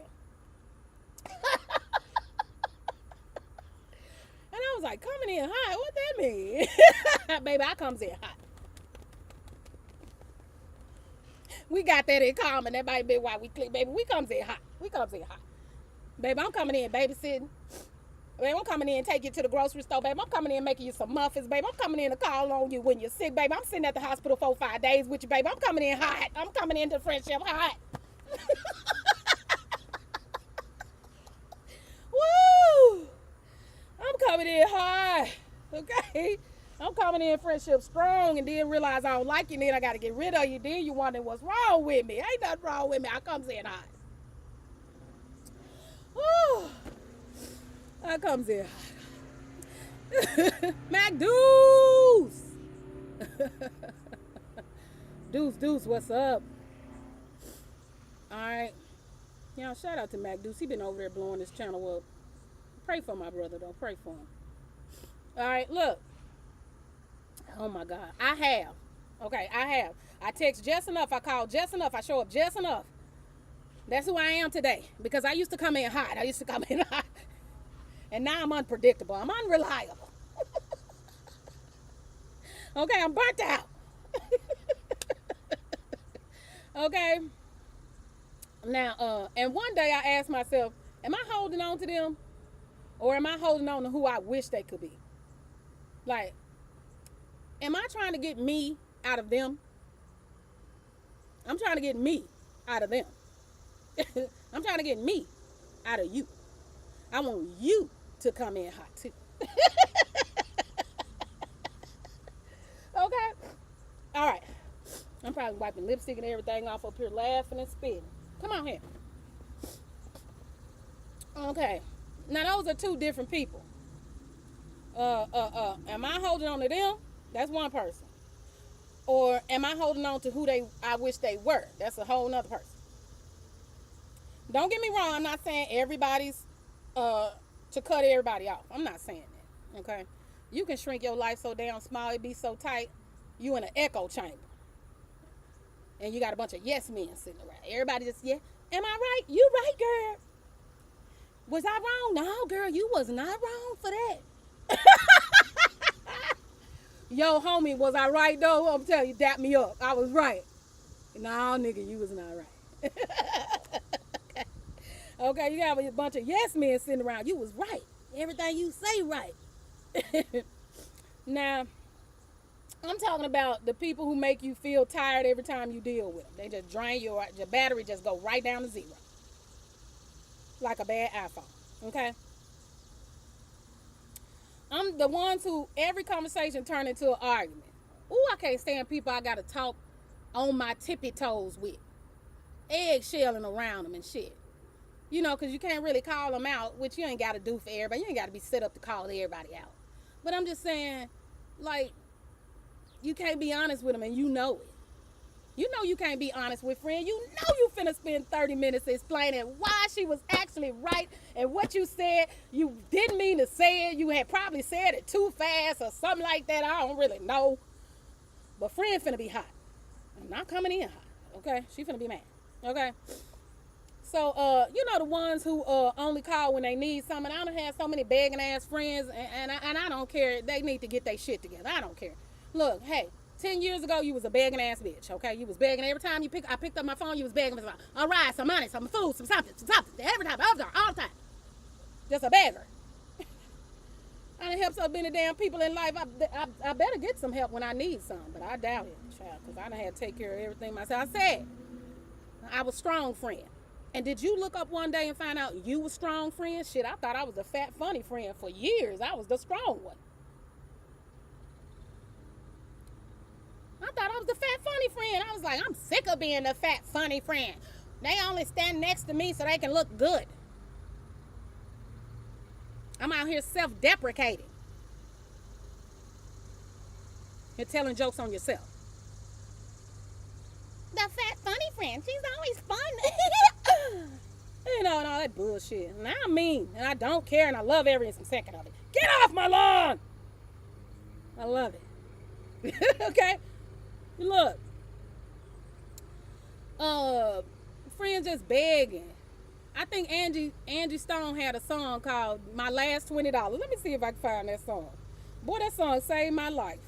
And I was like, coming in hot? What that mean? Baby, I comes in hot. We got that in common. That might be why we click. Baby, we comes in hot. We comes in hot. Baby, I'm coming in babysitting. Baby, I'm coming in and take you to the grocery store. Baby, I'm coming in making you some muffins. Baby, I'm coming in to call on you when you're sick. Baby, I'm sitting at the hospital 4 or 5 days with you. Baby, I'm coming in hot. I'm coming into friendship hot. Woo! I'm coming in hot. Okay? I'm coming in friendship strong and then realize I don't like you. Then I got to get rid of you. Then you wondering what's wrong with me. Ain't nothing wrong with me. I comes in hot. Woo! I comes in hot. McDou's. Deuce, what's up? All right. Y'all, shout out to Mac Deuce. He been over there blowing his channel up. Pray for my brother, though. Pray for him. All right, look. Oh, my God. I have. Okay, I have. I text just enough. I call just enough. I show up just enough. That's who I am today. Because I used to come in hot. And now I'm unpredictable. I'm unreliable. Okay, I'm burnt out. Okay. Now, and one day I asked myself, am I holding on to them? Or am I holding on to who I wish they could be? Like, am I trying to get me out of them? I'm trying to get me out of them. I'm trying to get me out of you. I want you to come in hot too. Okay? All right. I'm probably wiping lipstick and everything off up here, laughing and spitting. Come on here. Okay. Now those are two different people. Am I holding on to them? That's one person. Or am I holding on to who I wish they were? That's a whole nother person. Don't get me wrong, I'm not saying everybody's to cut everybody off. I'm not saying that. Okay? You can shrink your life so damn small, it be so tight, you in an echo chamber. And you got a bunch of yes men sitting around. Everybody just, yeah. Am I right? You right, girl. Was I wrong? No, girl, you was not wrong for that. Yo, homie, was I right though? I'm telling you, dap me up. I was right. No, nigga, you was not right. Okay, you got a bunch of yes men sitting around. You was right. Everything you say right. Now, I'm talking about the people who make you feel tired every time you deal with them. They just drain your battery, just go right down to zero. Like a bad iPhone. Okay? I'm the ones who every conversation turn into an argument. Ooh, I can't stand people I gotta talk on my tippy toes with. Eggshelling around them and shit. You know, because you can't really call them out, which you ain't got to do for everybody. You ain't got to be set up to call everybody out. But I'm just saying, like, you can't be honest with them, and you know it. You know you can't be honest with friends. You know you finna spend 30 minutes explaining why she was actually right and what you said you didn't mean to say it. You had probably said it too fast or something like that. I don't really know. But friend finna be hot. I'm not coming in hot, okay? She finna be mad, okay? So, you know the ones who only call when they need something. I done had so many begging ass friends, and I don't care. They need to get their shit together. I don't care. Look, hey, 10 years ago, you was a begging ass bitch, okay? You was begging every time I picked up my phone, you was begging for a ride, some money, some food, some something. Every time, all the time. Just a beggar. I done helped so many damn people in life. I better get some help when I need some, but I doubt it, child, because I done had to take care of everything myself. I said, I was strong friend. And did you look up one day and find out you was strong friend? Shit, I thought I was a fat, funny friend for years. I was the strong one. I thought I was the fat, funny friend. I was like, I'm sick of being the fat, funny friend. They only stand next to me so they can look good. I'm out here self-deprecating. You're telling jokes on yourself. The fat, funny friend. She's always fun. You know, and all that bullshit. And I mean, and I don't care, and I love every second of it. Get off my lawn! I love it. Okay? Look. Friends just begging. I think Angie Stone had a song called My Last $20. Let me see if I can find that song. Boy, that song saved my life.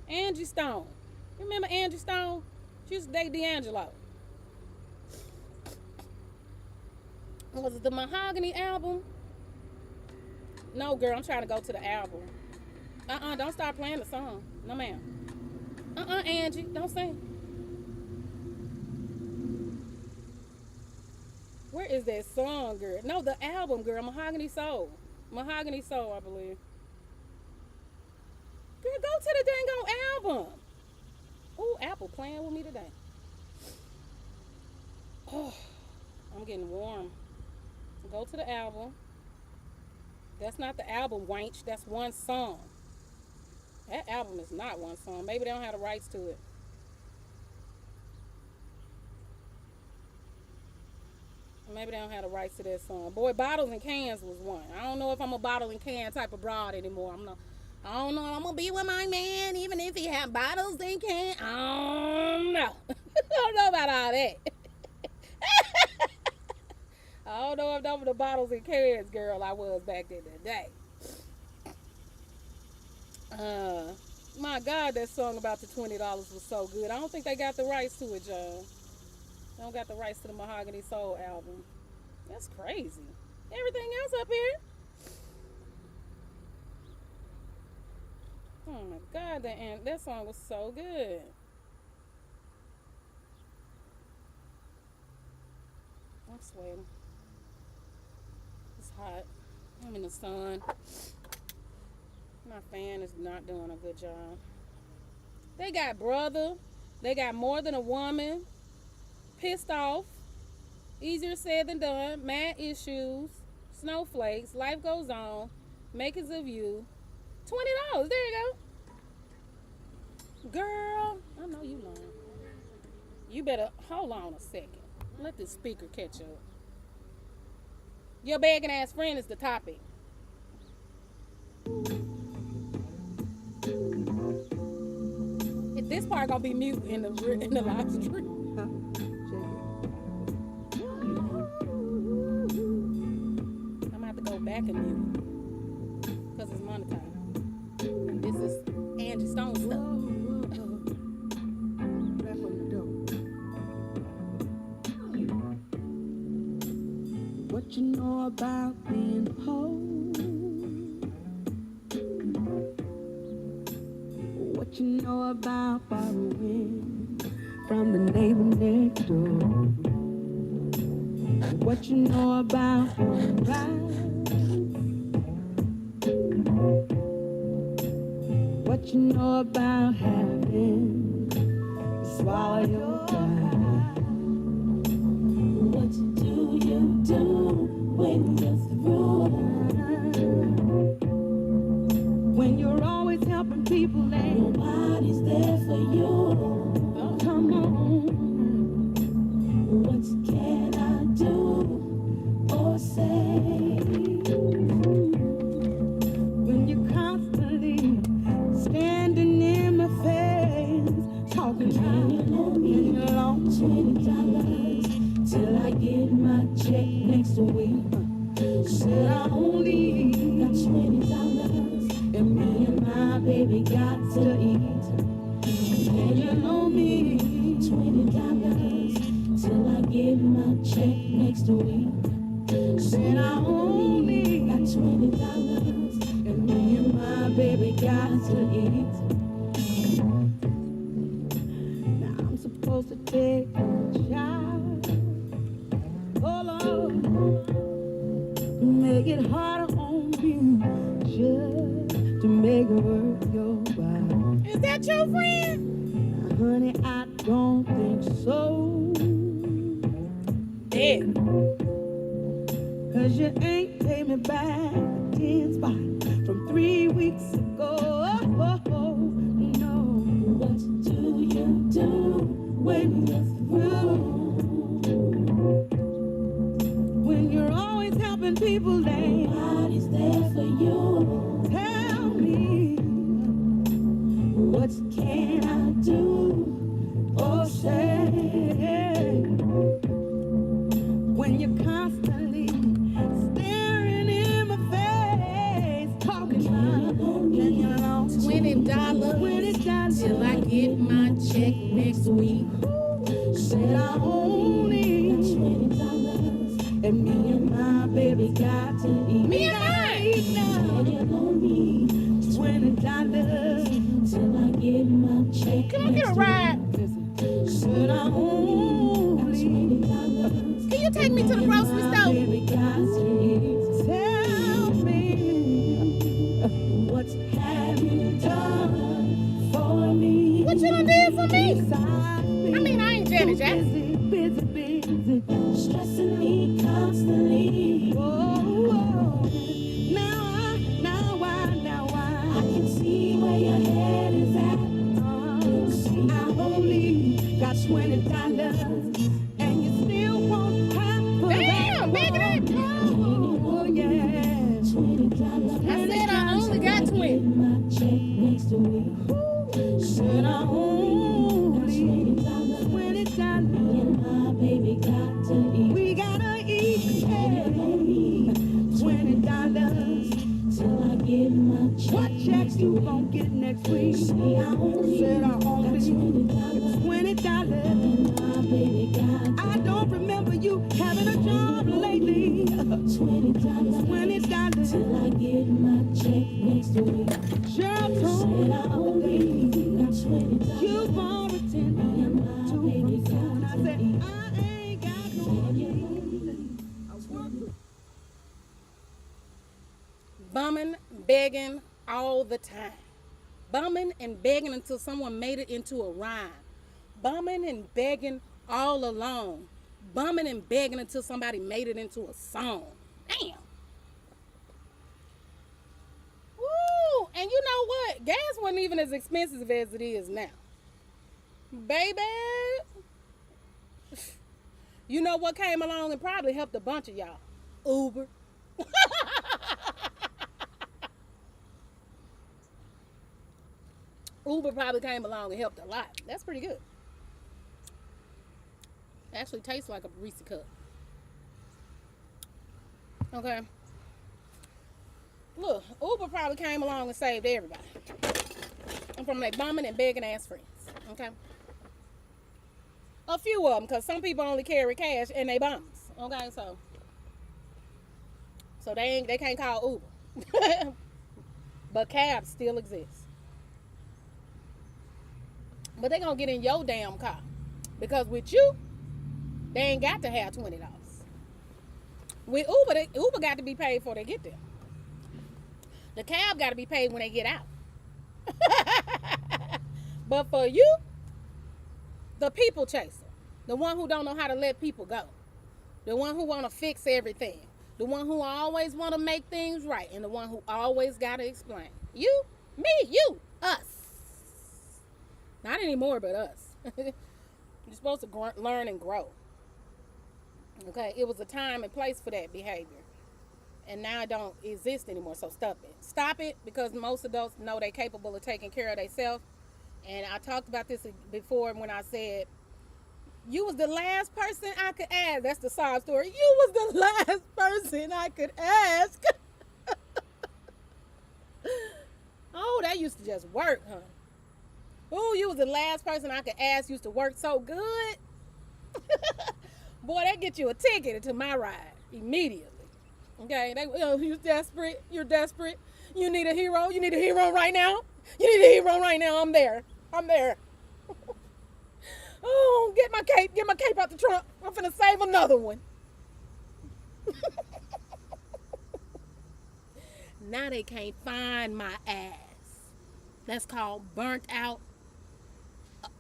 Angie Stone. Remember Angie Stone? She used to date D'Angelo. Was it the Mahogany album? No, girl, I'm trying to go to the album. Don't start playing the song. No, ma'am. Angie, don't sing. Where is that song, girl? No, the album, girl. Mahogany Soul. Mahogany Soul, I believe. Girl, go to the dang on album. Ooh, Apple playing with me today. Oh, I'm getting warm. Go to the album. That's not the album, wench. That's one song. That album is not one song. Maybe they don't have the rights to it. Maybe they don't have the rights to that song. Boy, Bottles and Cans was one. I don't know if I'm a bottle and can type of broad anymore. I don't know. I'm gonna be with my man even if he have bottles and cans. I don't know. I don't know about all that. I don't know if those were the bottles and cans girl I was back in the day. My God, that song about the $20 was so good. I don't think they got the rights to it, John. They don't got the rights to the Mahogany Soul album. That's crazy. Everything else up here. Oh my God, that song was so good. I'm sweating. It's hot. I'm in the sun. My fan is not doing a good job. They got Brother. They got More Than a Woman. Pissed Off. Easier Said Than Done. Mad Issues. Snowflakes. Life Goes On. Makers of You. $20. There you go. Girl, I know you lying. You better hold on a second. Let this speaker catch up. Your begging ass friend is the topic. This part gonna be mute in the live stream. I'm gonna have to go back and mute because it's monetized. And this is Angie Stone stuff. What you know about being whole? What you know about borrowing from the neighbor next door? What you know about pride? What you know about having to swallow your pride? What you do when you're through? When you're always helping people and nobody's there for you. Oh, come on. What can I do or say? When you're constantly standing in my face, talking about $20 till I get my check next week. Said I only got $20 and me and my baby got to eat. And you know me, $20 till I get my check next week. Said I only got $20 and me and my baby got to eat. Now I'm supposed to take a child, oh Lord, make it harder on you just to make it worth your while. Is that your friend? Now, honey, I don't think so. Yeah. Cause you ain't paid me back the 10 spot from 3 weeks ago. Oh, no. What do you do when you're through? When you're always helping people, nobody's there for you. Tell me, what can I do or say? When you're constantly staring in my face, talking about $20 till I get my check next week. Said I only got $20 and me and my baby got to eat. Me and mine. And you know me, $20 till I get my check. Can I get a ride? Said I only got $20. Can you take me to the grocery store? Baby got to eat. Tell me, what have you done for me? What you done did for me? I mean, I ain't Janet Jackson. Busy, stressing me constantly. Now I can see where your head $20, and you still want time for Damn, that. big it. Oh, yeah. I said I only got 20. My check next week. Said I only $20. And my baby got to eat. We gotta eat. Hey. $20 till I get my check. What checks you gon' get next week? Said I only $20. And my baby got to I don't remember you having a job lately. $20 till I get my check next week. Cheryl told me I only got $20. You borrowed $10 to from someone. I said I ain't got no money. I want Bumming, begging all the time. Bumming and begging until someone made it into a rhyme. Bumming and begging all along. Bumming and begging until somebody made it into a song. Damn. Woo! And you know what? Gas wasn't even as expensive as it is now. Baby. You know what came along and probably helped a bunch of y'all? Uber. Uber probably came along and helped a lot. That's pretty good. Actually tastes like a Reese cup. Okay. Look, Uber probably came along and saved everybody. I'm from their bumming and begging ass friends. Okay. A few of them, because some people only carry cash and they bums. Okay, so they can't call Uber. But cabs still exist. But they gonna get in your damn car. Because with you, they ain't got to have $20. With Uber, Uber got to be paid before they get there. The cab got to be paid when they get out. But for you, the people chaser, the one who don't know how to let people go, the one who want to fix everything, the one who always want to make things right, and the one who always got to explain. You, me, you, us. Not anymore, but us. You're supposed to learn and grow. Okay, it was a time and place for that behavior. And now it don't exist anymore, so stop it. Stop it, because most adults know they're capable of taking care of themselves. And I talked about this before when I said, you was the last person I could ask. That's the sob story. You was the last person I could ask. Oh, that used to just work, huh? Oh, you was the last person I could ask. Used to work so good. Boy, that get you a ticket to my ride immediately. Okay, you're desperate. You're desperate. You need a hero. You need a hero right now. You need a hero right now. I'm there. I'm there. Oh, get my cape out the trunk. I'm finna save another one. Now they can't find my ass. That's called burnt out,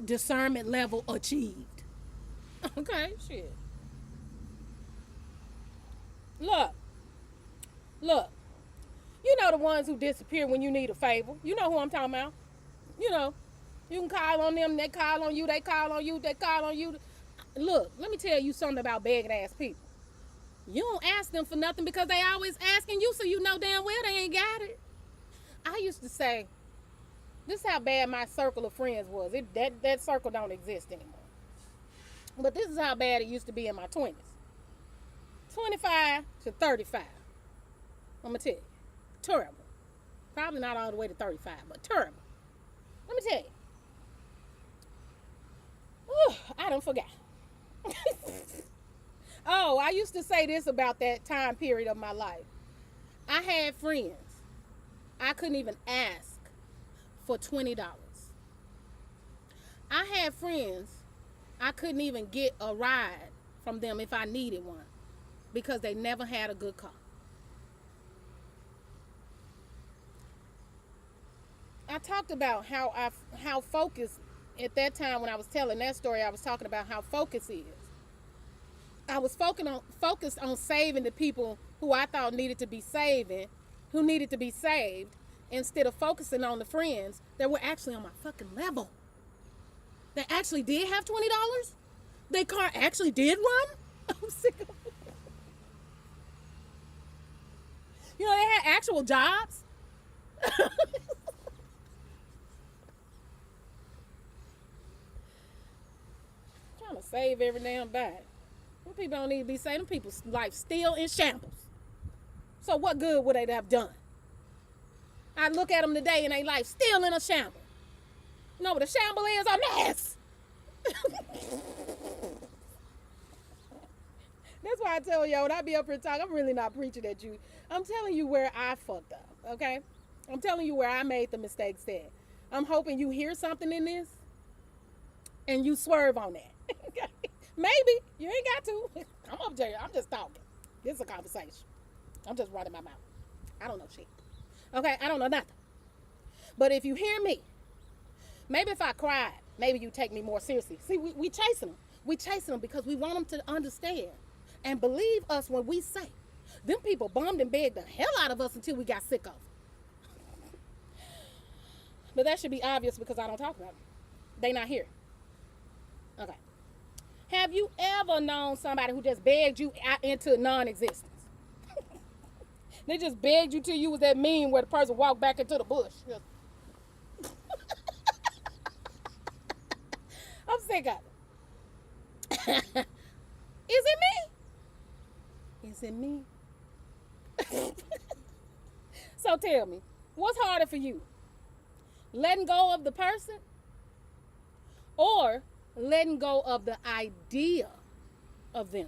discernment level achieved. Okay, shit. Look. You know the ones who disappear when you need a favor. You know who I'm talking about. You know, you can call on them, they call on you, they call on you, they call on you. Look, let me tell you something about begging ass people. You don't ask them for nothing because they always asking you, so you know damn well they ain't got it. I used to say, this is how bad my circle of friends was. That circle don't exist anymore. But this is how bad it used to be in my 20s. 25 to 35. I'm going to tell you. Terrible. Probably not all the way to 35, but terrible. Let me tell you. Whew, I done forgot. Oh, I used to say this about that time period of my life. I had friends. I couldn't even ask for $20. I had friends. I couldn't even get a ride from them if I needed one because they never had a good car. I talked about how focused at that time when I was telling that story. I was talking about how focus is. I was focused on saving the people who I thought needed to be saved, instead of focusing on the friends that were actually on my fucking level. They actually did have $20? Their car actually did run? I'm sick of it. You know, they had actual jobs. Trying to save every damn bag. Them people don't need to be saved. Them people's life still in shambles. So what good would they have done? I look at them today and they life still in a shamble. You know what a shamble is? A mess. That's why I tell y'all when I be up here talking, I'm really not preaching at you. I'm telling you where I fucked up, okay? I'm telling you where I made the mistakes at. I'm hoping you hear something in this and you swerve on that. Maybe. You ain't got to. I'm up there. I'm just talking. This is a conversation. I'm just running my mouth. I don't know shit. Okay? I don't know nothing. But if you hear me, maybe if I cried, maybe you take me more seriously. See, we chasing them. We chasing them because we want them to understand and believe us when we say, them people bummed and begged the hell out of us until we got sick of them. But that should be obvious because I don't talk about them. They not here. Okay. Have you ever known somebody who just begged you out into non-existence? They just begged you till you was that meme where the person walked back into the bush. I'm sick of it. Is it me? Is it me? So tell me, what's harder for you? Letting go of the person or letting go of the idea of them?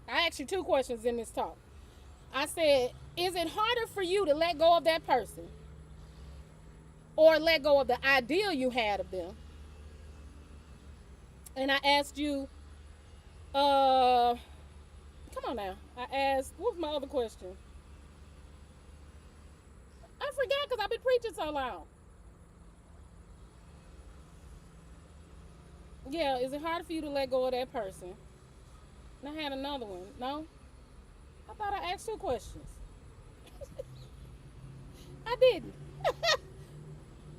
I asked you two questions in this talk. I said, is it harder for you to let go of that person or let go of the idea you had of them? And I asked you, come on now. I asked, what was my other question? I forgot because I've been preaching so long. Yeah, is it harder for you to let go of that person? And I had another one. No? I thought I asked two questions. I didn't.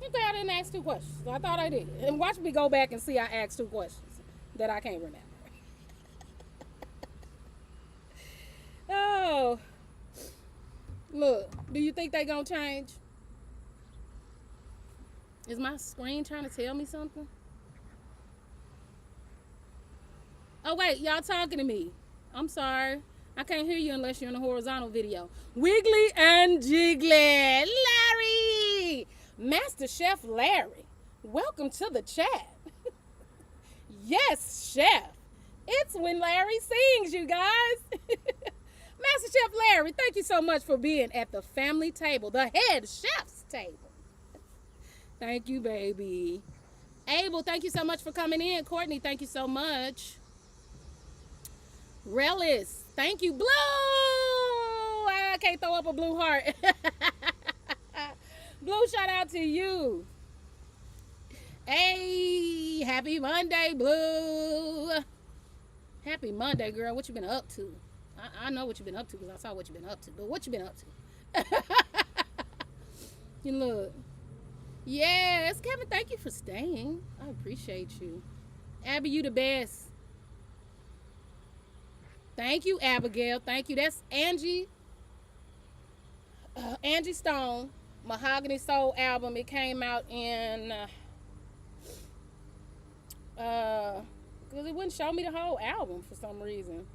Okay, I didn't ask two questions. I thought I did. And watch me go back and see I asked two questions that I can't remember. Oh. Look, do you think they gonna change? Is my screen trying to tell me something? Oh wait, y'all talking to me. I'm sorry. I can't hear you unless you're in a horizontal video. Wiggly and Jiggly. Larry! Master Chef Larry. Welcome to the chat. Yes, Chef. It's when Larry sings, you guys. Master Chef Larry, thank you so much for being at the family table, the head chef's table. Thank you, baby. Abel, thank you so much for coming in. Courtney, thank you so much. Relis, thank you. Blue! I can't throw up a blue heart. Blue, shout out to you. Hey, happy Monday, Blue. Happy Monday, girl. What you been up to? I know what you've been up to because I saw what you've been up to. But what you been up to? You look. Yes, Kevin, thank you for staying. I appreciate you. Abby, you the best. Thank you, Abigail. Thank you. That's Angie. Angie Stone, Mahogany Soul album. It came out in... because it wouldn't show me the whole album for some reason.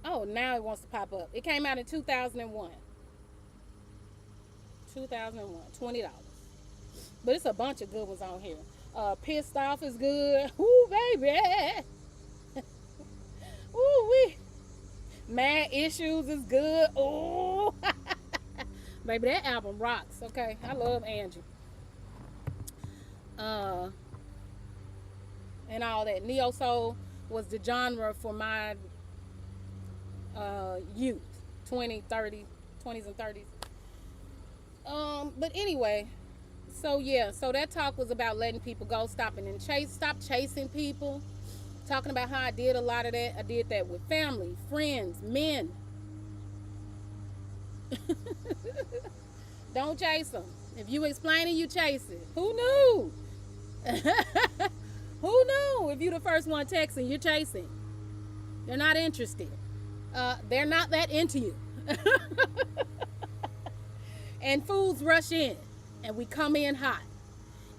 Oh, now it wants to pop up. It came out in 2001. 2001, $20. But it's a bunch of good ones on here. Pissed Off is good. Ooh, baby. Ooh, wee. Mad Issues is good. Ooh. Baby, that album rocks. Okay, I love Angie. And all that. Neo Soul was the genre for my youth. 20s and 30s. But anyway, so yeah, so that talk was about letting people go, stop chasing people. Talking about how I did a lot of that. I did that with family, friends, men. Don't chase them. If you explain it, you chase it. Who knew? Who knew? If you the first one texting, you're chasing. They're not interested. They're not that into you. And fools rush in, and we come in hot,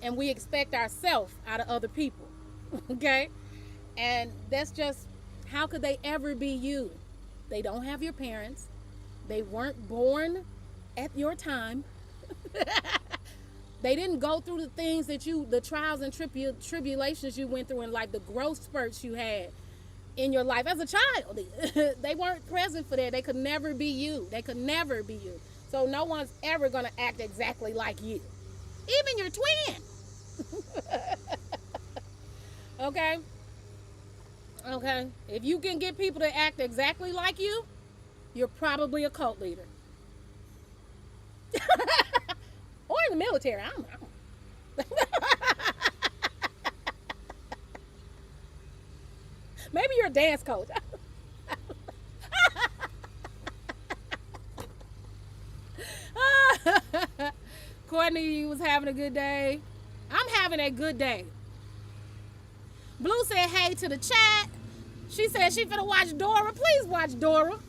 and we expect ourselves out of other people. Okay? And that's just, how could they ever be you? They don't have your parents. They weren't born at your time. They didn't go through the things that the trials and tribulations you went through, and like the growth spurts you had in your life as a child. They weren't present for that. They could never be you. They could never be you. So no one's ever going to act exactly like you. Even your twin. Okay? Okay? If you can get people to act exactly like you, you're probably a cult leader. Or in the military. I don't know. Maybe you're a dance coach. Courtney was having a good day. I'm having a good day. Blue said hey to the chat. She said she finna watch Dora. Please watch Dora.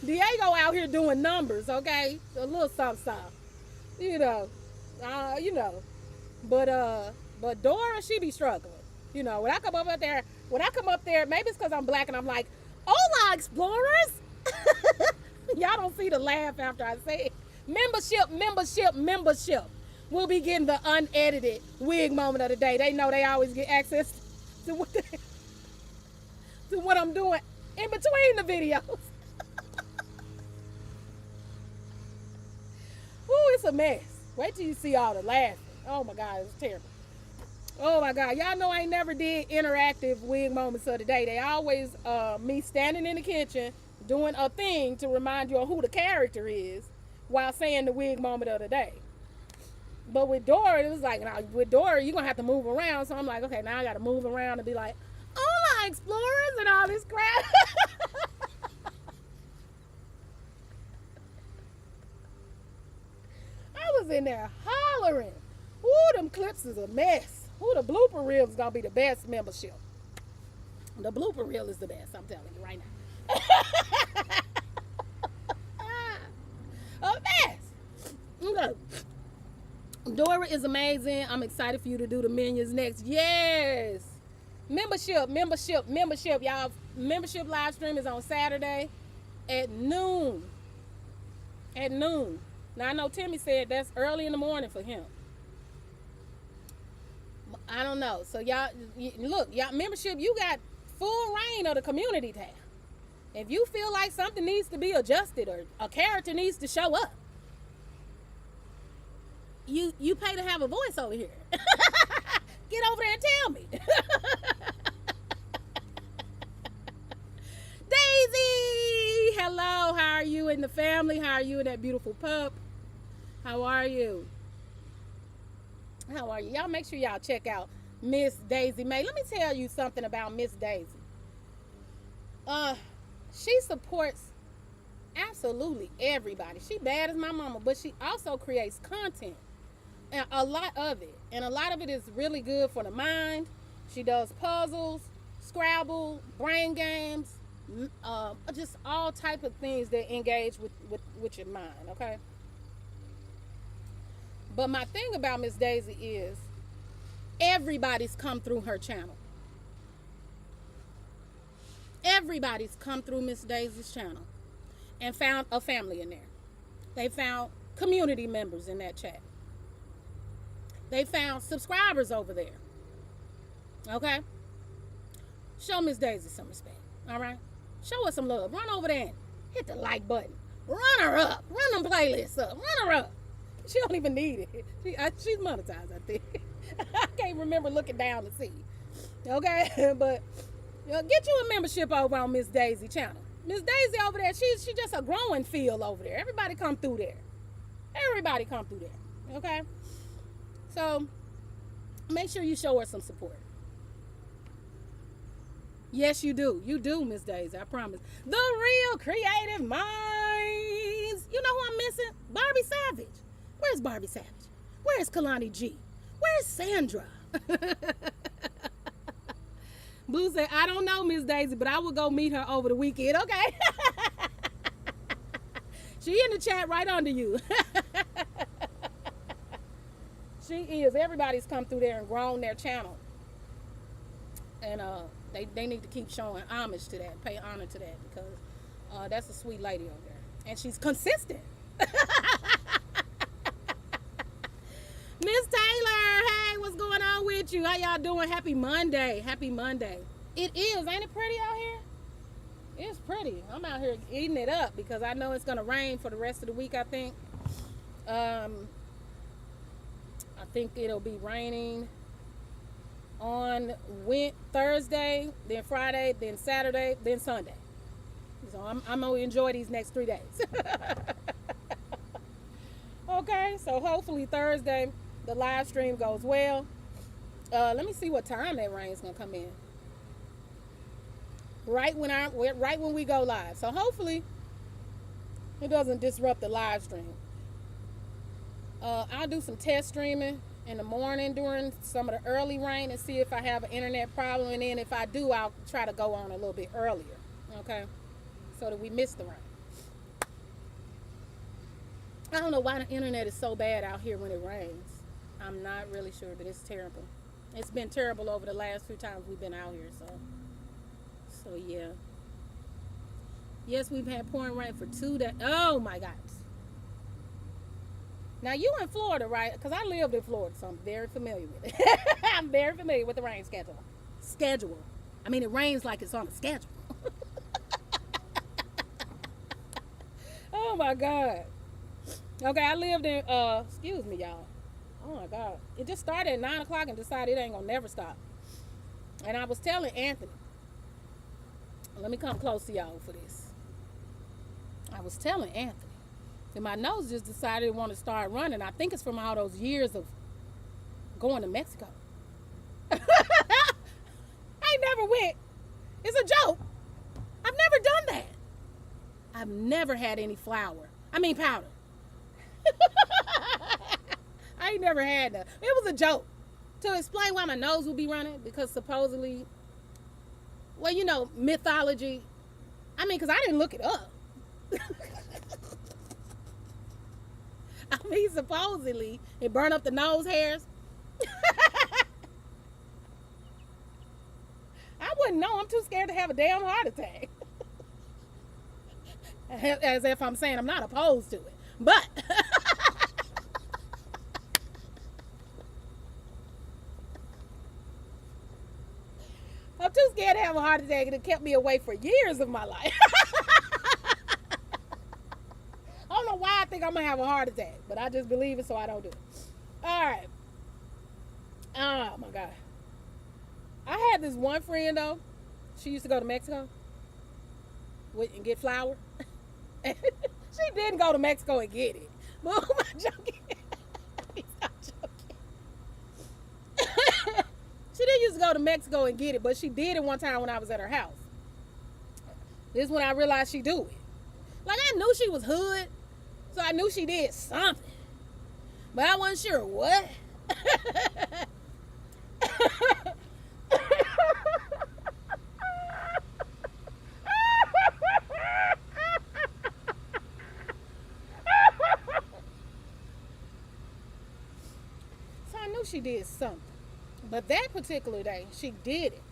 Diego out here doing numbers, okay? A little something. You know. But Dora, she be struggling. You know, when I come up there, maybe it's because I'm black and I'm like, hola, explorers. Y'all don't see the laugh after I say it. Membership. We'll be getting the unedited wig moment of the day. They know they always get access to what I'm doing in between the videos. Ooh, it's a mess. Wait till you see all the laughing. Oh my God, it's terrible. Oh my God, y'all know I ain't never did interactive wig moments of the day. They always me standing in the kitchen doing a thing to remind you of who the character is while saying the wig moment of the day. But with Dora, it was like, with Dora, you're going to have to move around. So I'm like, okay, now I got to move around and be like, hola, explorers, and all this crap. I was in there hollering. Ooh, them clips is a mess. Ooh, the blooper reel is going to be the best membership. The blooper reel is the best, I'm telling you right now. A mess. Okay. Dora is amazing. I'm excited for you to do the Minions next. Yes. Membership, y'all. Membership live stream is on Saturday at noon. Now, I know Timmy said that's early in the morning for him. I don't know. So, y'all, look, y'all, membership, you got full reign of the community tab. If you feel like something needs to be adjusted or a character needs to show up, you pay to have a voice over here. Get over there and tell me. Daisy, hello. How are you and the family? How are you and that beautiful pup? How are you? Y'all make sure y'all check out Miss Daisy May. Let me tell you something about Miss Daisy. She supports absolutely everybody. She bad as my mama, but she also creates content. And a lot of it is really good for the mind. She does puzzles, Scrabble, brain games, just all type of things that engage with your mind, okay? But my thing about Miss Daisy is everybody's come through her channel. Everybody's come through Miss Daisy's channel and found a family in there. They found community members in that chat. They found subscribers over there. Okay? Show Miss Daisy some respect. All right? Show her some love. Run over there and hit the like button. Run her up. Run them playlists up. Run her up. She don't even need it. She's monetized, I think. I can't remember looking down to see. Okay? But get you a membership over on Miss Daisy channel. Miss Daisy over there, she's just a growing field over there. Everybody come through there. Okay? So, make sure you show her some support. Yes, you do. You do, Miss Daisy. I promise. The real creative minds. You know who I'm missing? Barbie Savage. Where's Barbie Savage? Where's Kalani G? Where's Sandra? Blue said, I don't know, Miss Daisy, but I will go meet her over the weekend. Okay. She in the chat right under you. She is. Everybody's come through there and grown their channel. And they need to keep showing homage to that, pay honor to that, because that's a sweet lady over there. And she's consistent. Miss Taylor, hey, what's going on with you? How y'all doing? Happy Monday. Happy Monday. It is. Ain't it pretty out here? It's pretty. I'm out here eating it up because I know it's going to rain for the rest of the week, I think. I think it'll be raining on Thursday, then Friday, then Saturday, then Sunday. So I'm going to enjoy these next 3 days. Okay, so hopefully Thursday the live stream goes well. Let me see what time that rain's going to come in. Right when we go live. So hopefully it doesn't disrupt the live stream. I'll do some test streaming in the morning during some of the early rain and see if I have an internet problem. And then if I do, I'll try to go on a little bit earlier. Okay? So that we miss the rain. I don't know why the internet is so bad out here when it rains. I'm not really sure, but it's terrible. It's been terrible over the last few times we've been out here, so yeah. Yes, we've had pouring rain for 2 days. Oh my God. Now you in Florida, right? Because I lived in Florida, so I'm very familiar with it. I'm very familiar with the rain schedule. I mean, it rains like it's on a schedule. Oh my God. Okay, I lived in, excuse me, y'all. Oh my God. It just started at 9 o'clock and decided it ain't gonna never stop. And I was telling Anthony, let me come close to y'all for this. I was telling Anthony that my nose just decided it want to start running. I think it's from all those years of going to Mexico. I ain't never went. It's a joke. I've never done that. I've never had any powder. I ain't never had that. It was a joke to explain why my nose would be running, because supposedly, well, you know, mythology. I mean, because I didn't look it up. I mean, supposedly it burned up the nose hairs. I wouldn't know. I'm too scared to have a damn heart attack. As if I'm saying I'm not opposed to it. But I'm too scared to have a heart attack, and it kept me away for years of my life. I don't know why I think I'm going to have a heart attack, but I just believe it, so I don't do it. All right. Oh, my God. I had this one friend, though. She used to go to Mexico and get flour. She didn't go to Mexico and get it. But who am I joking? He's not joking. She didn't used to go to Mexico and get it, but she did it one time when I was at her house. This is when I realized she do it. Like, I knew she was hood, so I knew she did something. But I wasn't sure what. So I knew she did something. But that particular day, she did it.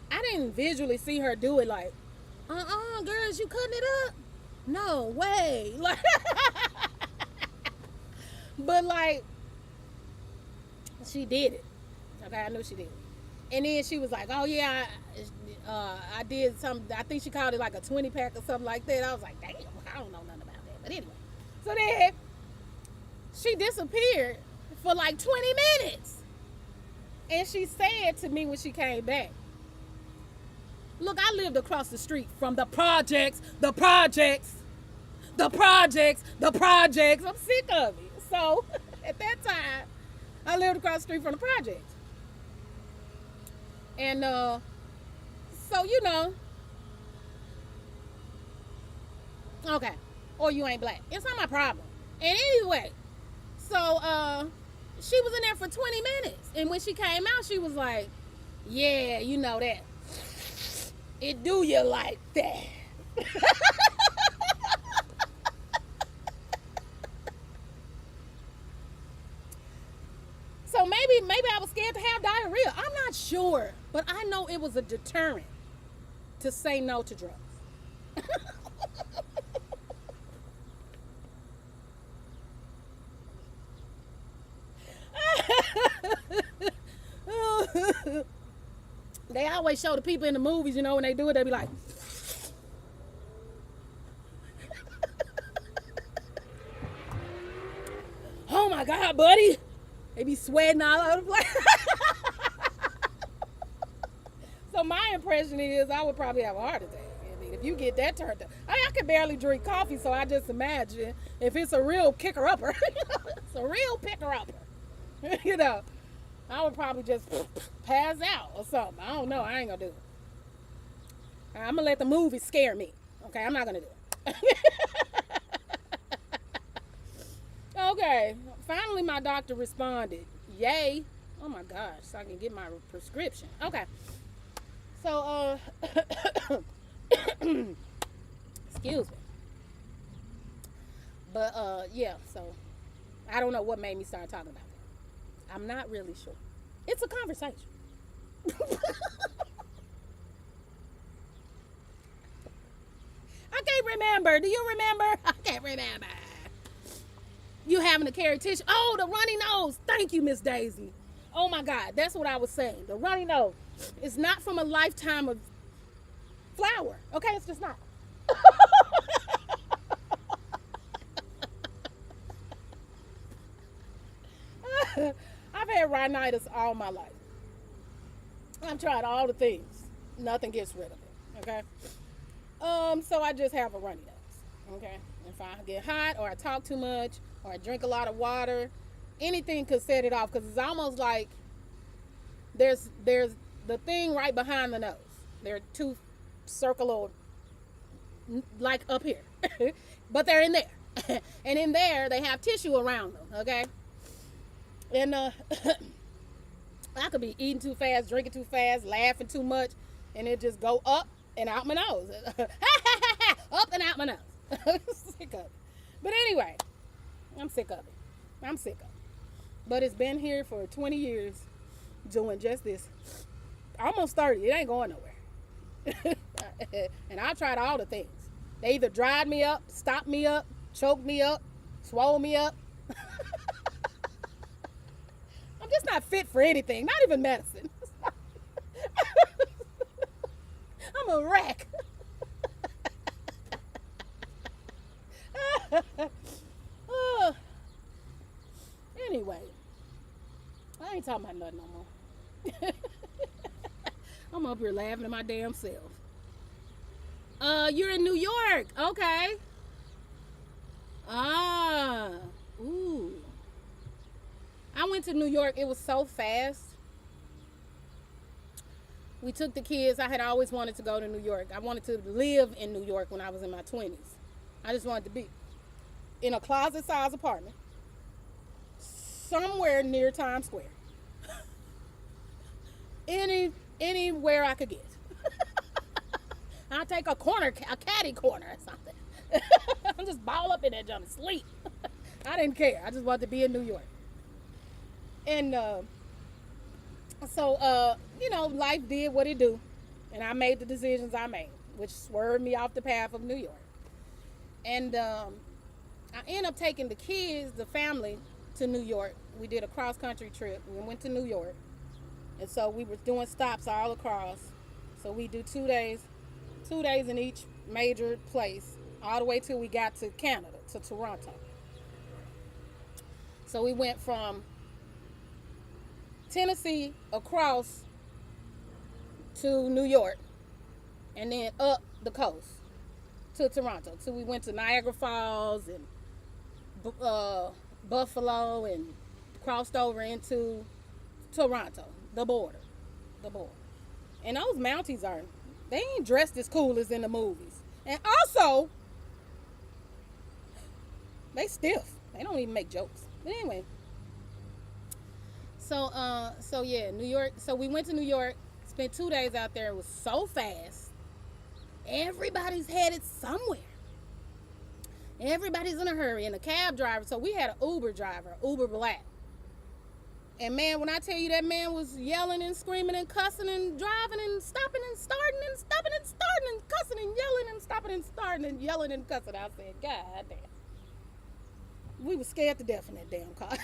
I didn't visually see her do it like, girls, you cutting it up? No way. Like, but like, she did it. Okay, I knew she did it. And then she was like, oh yeah, I did something. I think she called it like a 20 pack or something like that. I was like, damn, I don't know nothing about that. But anyway, so then she disappeared for like 20 minutes. And she said to me when she came back, look, I lived across the street from the projects. I'm sick of it. So at that time, I lived across the street from the projects. And so you know, okay, or you ain't black. It's not my problem. And anyway, so she was in there for 20 minutes, and when she came out, she was like, "Yeah, you know that it do you like that." So maybe I was scared to have diarrhea. I'm not sure, but I know it was a deterrent to say no to drugs. They always show the people in the movies, you know, when they do it, they be like, "Oh my God, buddy." They be sweating all over the place. So my impression is I would probably have a heart attack. I mean, if you get that turned up. I can barely drink coffee, so I just imagine if it's a real kicker-upper. It's a real picker-upper. You know, I would probably just pass out or something. I don't know. I ain't gonna do it. I'm gonna let the movie scare me. Okay, I'm not gonna do it. Okay, finally my doctor responded. Yay. Oh my gosh, so I can get my prescription. Okay. So, excuse me. But, yeah, so I don't know what made me start talking about that. I'm not really sure. It's a conversation. I can't remember. Do you remember? I can't remember. You having to carry tissue. Oh, the runny nose. Thank you, Miss Daisy. Oh my God, that's what I was saying. The runny nose. It's not from a lifetime of flour. Okay, it's just not. I've had rhinitis all my life. I've tried all the things. Nothing gets rid of it. Okay. So I just have a runny nose. Okay. If I get hot or I talk too much or I drink a lot of water, anything could set it off, because it's almost like there's the thing right behind the nose. There are two circular, like up here, but they're in there. And in there they have tissue around them. Okay. And I could be eating too fast, drinking too fast, laughing too much, and it just go up and out my nose. Up and out my nose. Sick of it. But anyway, I'm sick of it. I'm sick of it. But it's been here for 20 years doing just this. Almost 30. It ain't going nowhere. And I tried all the things. They either dried me up, stopped me up, choked me up, swole me up. I'm just not fit for anything. Not even medicine. I'm a wreck. Anyway, I ain't talking about nothing no more. I'm up here laughing at my damn self. You're in New York. Okay. Ah. Ooh. I went to New York. It was so fast. We took the kids. I had always wanted to go to New York. I wanted to live in New York when I was in my 20s. I just wanted to be in a closet-sized apartment somewhere near Times Square. Anywhere I could get. I'll take a caddy corner or something. I'm just ball up in that jump and sleep. I didn't care. I just wanted to be in New York. And so you know, life did what it do. And I made the decisions I made, which swerved me off the path of New York. And I ended up taking the kids, the family, to New York. We did a cross-country trip. We went to New York. And so we were doing stops all across. So we do 2 days in each major place, all the way till we got to Canada, to Toronto. So we went from Tennessee across to New York, and then up the coast to Toronto. So we went to Niagara Falls and Buffalo, and crossed over into Toronto, the border. And those Mounties they ain't dressed as cool as in the movies. And also, they stiff. They don't even make jokes. But anyway. So yeah, New York. So we went to New York, spent 2 days out there. It was so fast. Everybody's headed somewhere. Everybody's in a hurry. And a cab driver. So we had an Uber driver, Uber Black. And man, when I tell you that man was yelling and screaming and cussing and driving and stopping and starting and stopping and starting and cussing and yelling and stopping and starting and yelling and cussing, I said, God damn. We were scared to death in that damn car.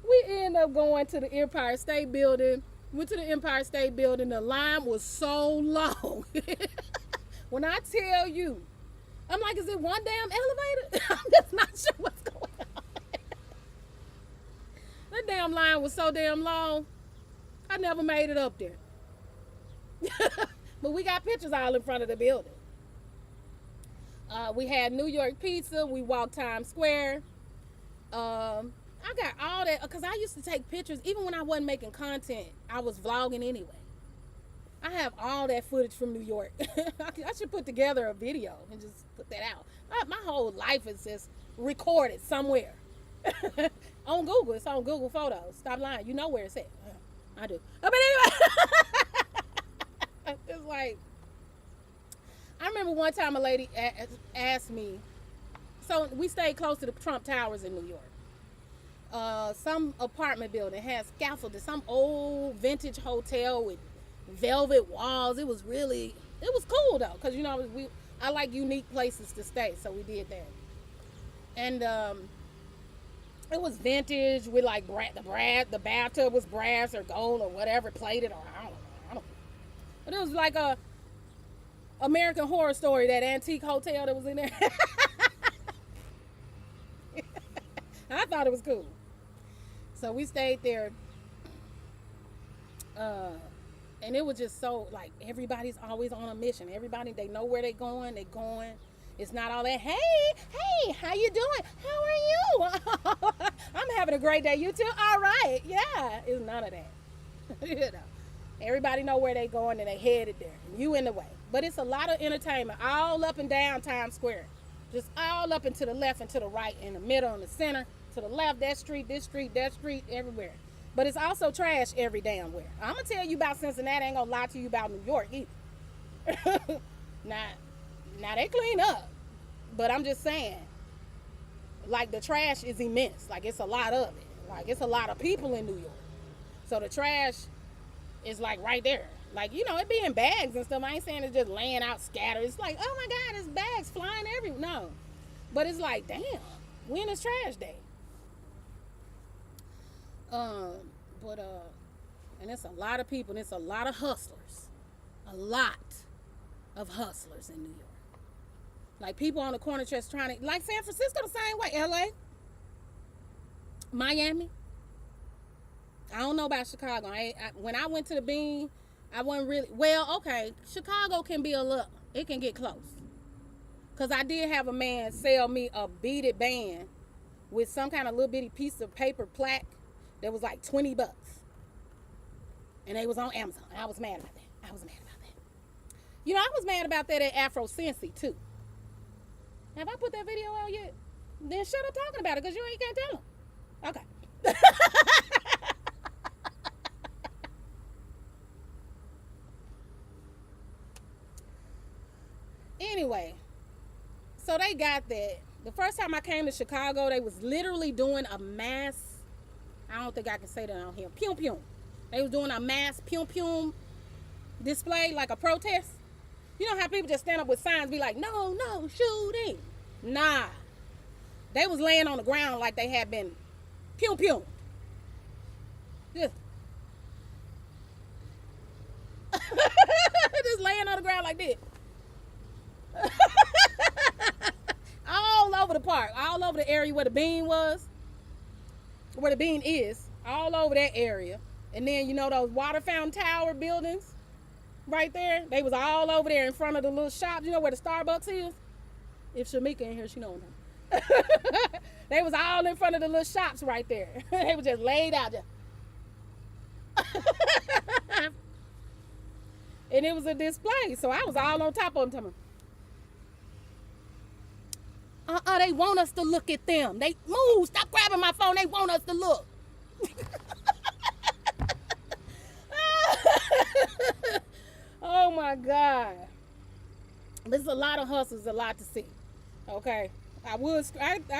We ended up going to the Empire State Building. Went to the Empire State Building. The line was so long. When I tell you, I'm like, is it one damn elevator? I'm just not sure what's going on. That damn line was so damn long. I never made it up there. But we got pictures all in front of the building. We had New York pizza. We walked Times Square. I got all that because I used to take pictures. Even when I wasn't making content, I was vlogging anyway. I have all that footage from New York. I should put together a video and just put that out. My whole life is just recorded somewhere. On Google. It's on Google Photos. Stop lying. You know where it's at. I do. But anyway. It's like, I remember one time a lady asked me, so we stayed close to the Trump Towers in New York. Some apartment building had scaffolding, some old vintage hotel with velvet walls. It was cool though, because I like unique places to stay, so we did that. And it was vintage with like the bathtub was brass or gold or whatever, plated, or I don't know. But it was like a American Horror Story, that antique hotel that was in there. I thought it was cool. So we stayed there. And it was just so, like, everybody's always on a mission. Everybody, they know where they're going. It's not all that, hey, how you doing? How are you? I'm having a great day. You too? All right. Yeah. It's none of that. Everybody know where they going and they headed there. You in the way. But it's a lot of entertainment all up and down Times Square. Just all up and to the left and to the right, in the middle and the center, to the left, that street, this street, that street, everywhere. But it's also trash every damn where. I'm going to tell you about Cincinnati. I ain't going to lie to you about New York either. Now they clean up. But I'm just saying, like, the trash is immense. Like, it's a lot of it. Like, it's a lot of people in New York. So the trash is, like, right there. Like, it be in bags and stuff. I ain't saying it's just laying out scattered. It's like, oh, my God, there's bags flying everywhere. No. But it's like, damn, when is trash day? And it's a lot of people, and it's a lot of hustlers. A lot of hustlers in New York. Like, people on the corner just trying to, like San Francisco the same way, LA, Miami. I don't know about Chicago. When I went to the Bean, I wasn't really, okay, Chicago can be it can get close. Because I did have a man sell me a beaded band with some kind of little bitty piece of paper plaque that was like $20. And they was on Amazon. And I was mad about that. I was mad about that at Afro Sensi too. Have I put that video out yet? Then shut up talking about it, because you can't tell them. Okay. Anyway, so they got that. The first time I came to Chicago, they was literally doing a mass, I don't think I can say that on here, pium pium. They was doing a mass pium pium display, like a protest. You know how people just stand up with signs, be like, no, shooting. Nah. They was laying on the ground like they had been pium pium. Yeah. Just laying on the ground like this. All over the park, all over the area where the Bean was, where the Bean is, all over that area. And then, those water fountain tower buildings right there, they was all over there in front of the little shops, where the Starbucks is. If Shamika in here, she know what I'm talking about. They was all in front of the little shops right there. They were just laid out there. And it was a display, so I was all on top of them. They want us to look at them. They move, stop grabbing my phone. They want us to look. Oh my God. There's a lot of hustles, a lot to see. Okay. I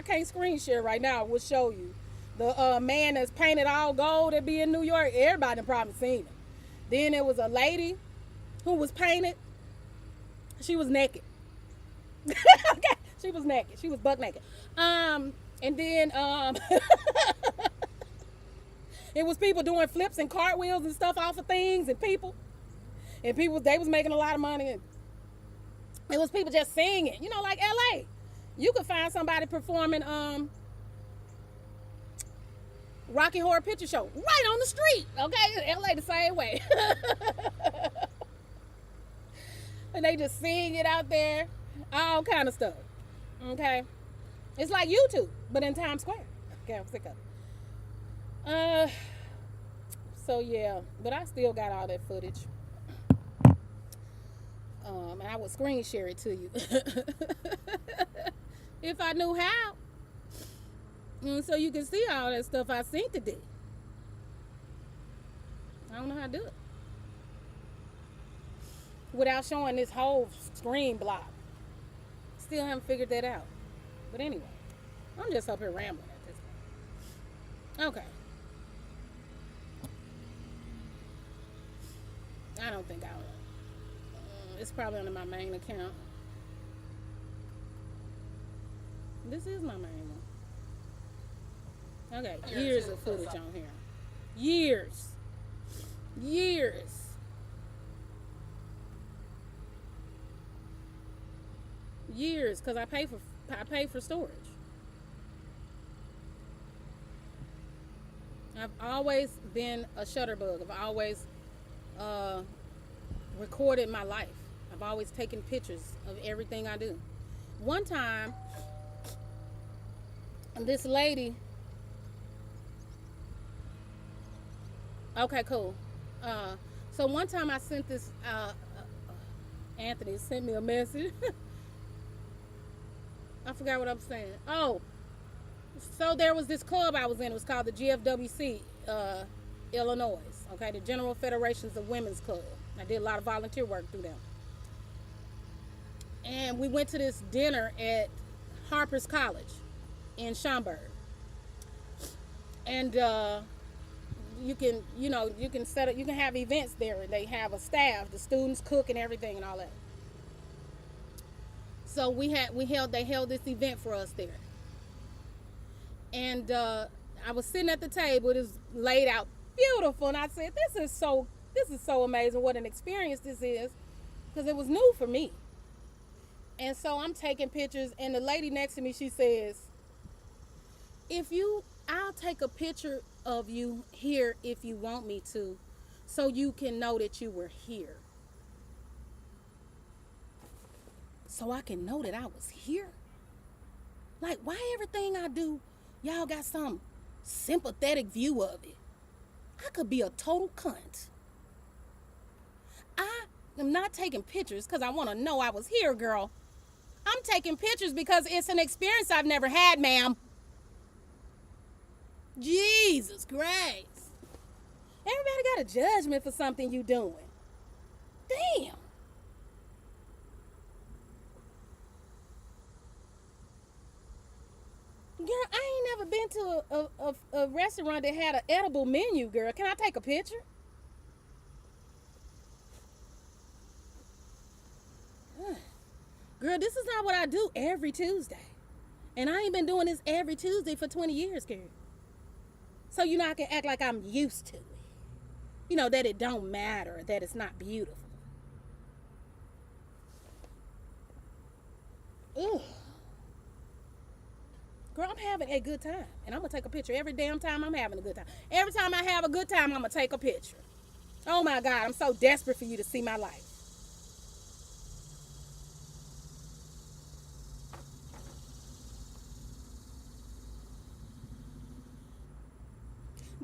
can't screen share right now. I will show you. The man that's painted all gold that be in New York, everybody probably seen him. Then there was a lady who was painted. She was naked. Okay. She was naked. She was buck naked. And then it was people doing flips and cartwheels and stuff off of things and people. And people, they was making a lot of money. And it was people just singing. You know, like LA. You could find somebody performing Rocky Horror Picture Show right on the street. Okay? LA the same way. And they just sing it out there. All kind of stuff. Okay? It's like YouTube, but in Times Square. Okay, I'm sick of it. So yeah, but I still got all that footage. And I would screen share it to you. If I knew how. And so you can see all that stuff I seen today. I don't know how to do it. Without showing this whole screen block. Still haven't figured that out. But anyway, I'm just up here rambling at this point. Okay. I don't think I'll. It's probably under my main account. This is my main one. Okay, years of footage on here. Years. Years, because I pay for storage. I've always been a shutterbug. I've always recorded my life. I've always taken pictures of everything I do. One time, this lady. Okay, cool. So one time I sent this. Anthony sent me a message. I forgot what I'm saying. Oh, so there was this club I was in. It was called the GFWC, Illinois. Okay, the General Federations of Women's Club. I did a lot of volunteer work through them. And we went to this dinner at Harper's College in Schaumburg. And you can set up, you can have events there. They have a staff, the students cook and everything and all that. So they held this event for us there. And I was sitting at the table. It was laid out beautiful, and I said, this is so amazing. What an experience this is, because it was new for me. And so I'm taking pictures, and the lady next to me, she says, I'll take a picture of you here if you want me to, so you can know that you were here. So I can know that I was here. Like, why everything I do, y'all got some sympathetic view of it? I could be a total cunt. I am not taking pictures because I want to know I was here, girl. I'm taking pictures because it's an experience I've never had, ma'am. Jesus Christ. Everybody got a judgment for something you doing. Damn. Girl, I ain't never been to a restaurant that had an edible menu, girl. Can I take a picture? Girl, this is not what I do every Tuesday. And I ain't been doing this every Tuesday for 20 years, girl. So, I can act like I'm used to it. That it don't matter, that it's not beautiful. Ugh. Girl, I'm having a good time. And I'm going to take a picture every damn time I'm having a good time. Every time I have a good time, I'm going to take a picture. Oh, my God. I'm so desperate for you to see my life.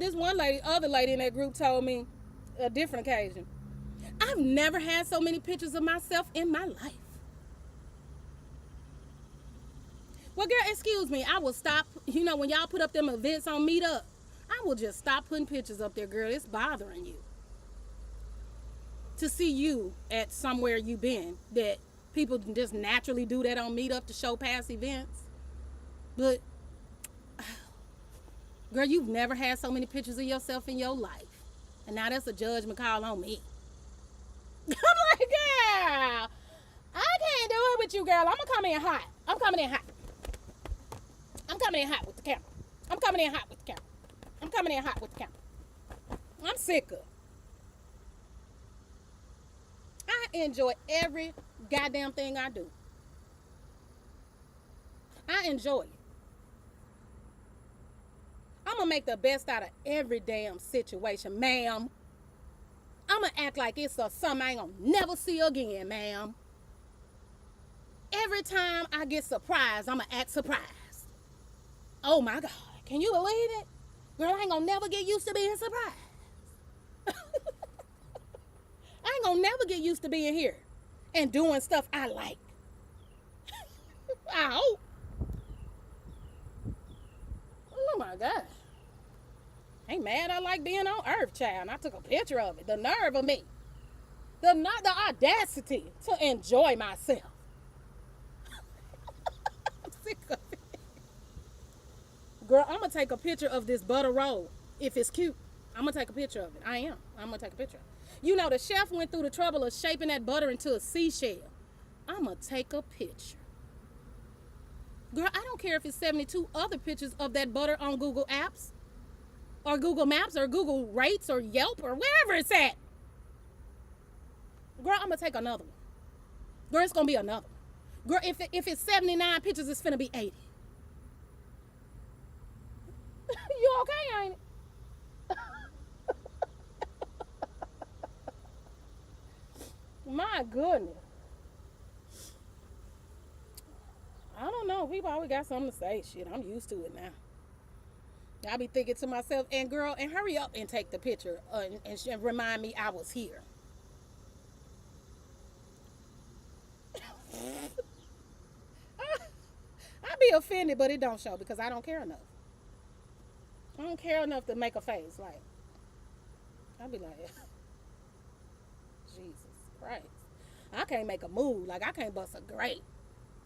This one lady, other lady in that group told me a different occasion. I've never had so many pictures of myself in my life. Well, girl, excuse me. I will stop. You know, when y'all put up them events on Meetup, I will just stop putting pictures up there, girl. It's bothering you. To see you at somewhere you've been, that people just naturally do that on Meetup to show past events. But, girl, you've never had so many pictures of yourself in your life. And now that's a judgment call on me. I'm like, girl, I can't do it with you, girl. I'm going to come in hot. I'm coming in hot. I'm coming in hot with the camera. I'm coming in hot with the camera. I'm coming in hot with the camera. I'm sick of. I enjoy every goddamn thing I do. I enjoy it. I'm going to make the best out of every damn situation, ma'am. I'm going to act like it's something I ain't going to never see again, ma'am. Every time I get surprised, I'm going to act surprised. Oh, my God. Can you believe it? Girl, I ain't going to never get used to being surprised. I ain't going to never get used to being here and doing stuff I like. I hope. Oh, my gosh. Ain't mad I like being on Earth, child. And I took a picture of it. The nerve of me. The audacity to enjoy myself. I'm sick of it. Girl, I'm going to take a picture of this butter roll. If it's cute, I'm going to take a picture of it. I am. I'm going to take a picture of it. You know, the chef went through the trouble of shaping that butter into a seashell. I'm going to take a picture. Girl, I don't care if it's 72 other pictures of that butter on Google Apps or Google Maps or Google Rates or Yelp or wherever it's at. Girl, I'm going to take another one. Girl, it's going to be another one. Girl, if it's 79 pictures, it's finna be 80. You okay, ain't it? My goodness. I don't know. People always got something to say. Shit, I'm used to it now. I be thinking to myself, and girl, and hurry up and take the picture and remind me I was here. I be offended, but it don't show because I don't care enough. I don't care enough to make a face. Like, I be like, Jesus Christ. I can't make a move. Like, I can't bust a grape.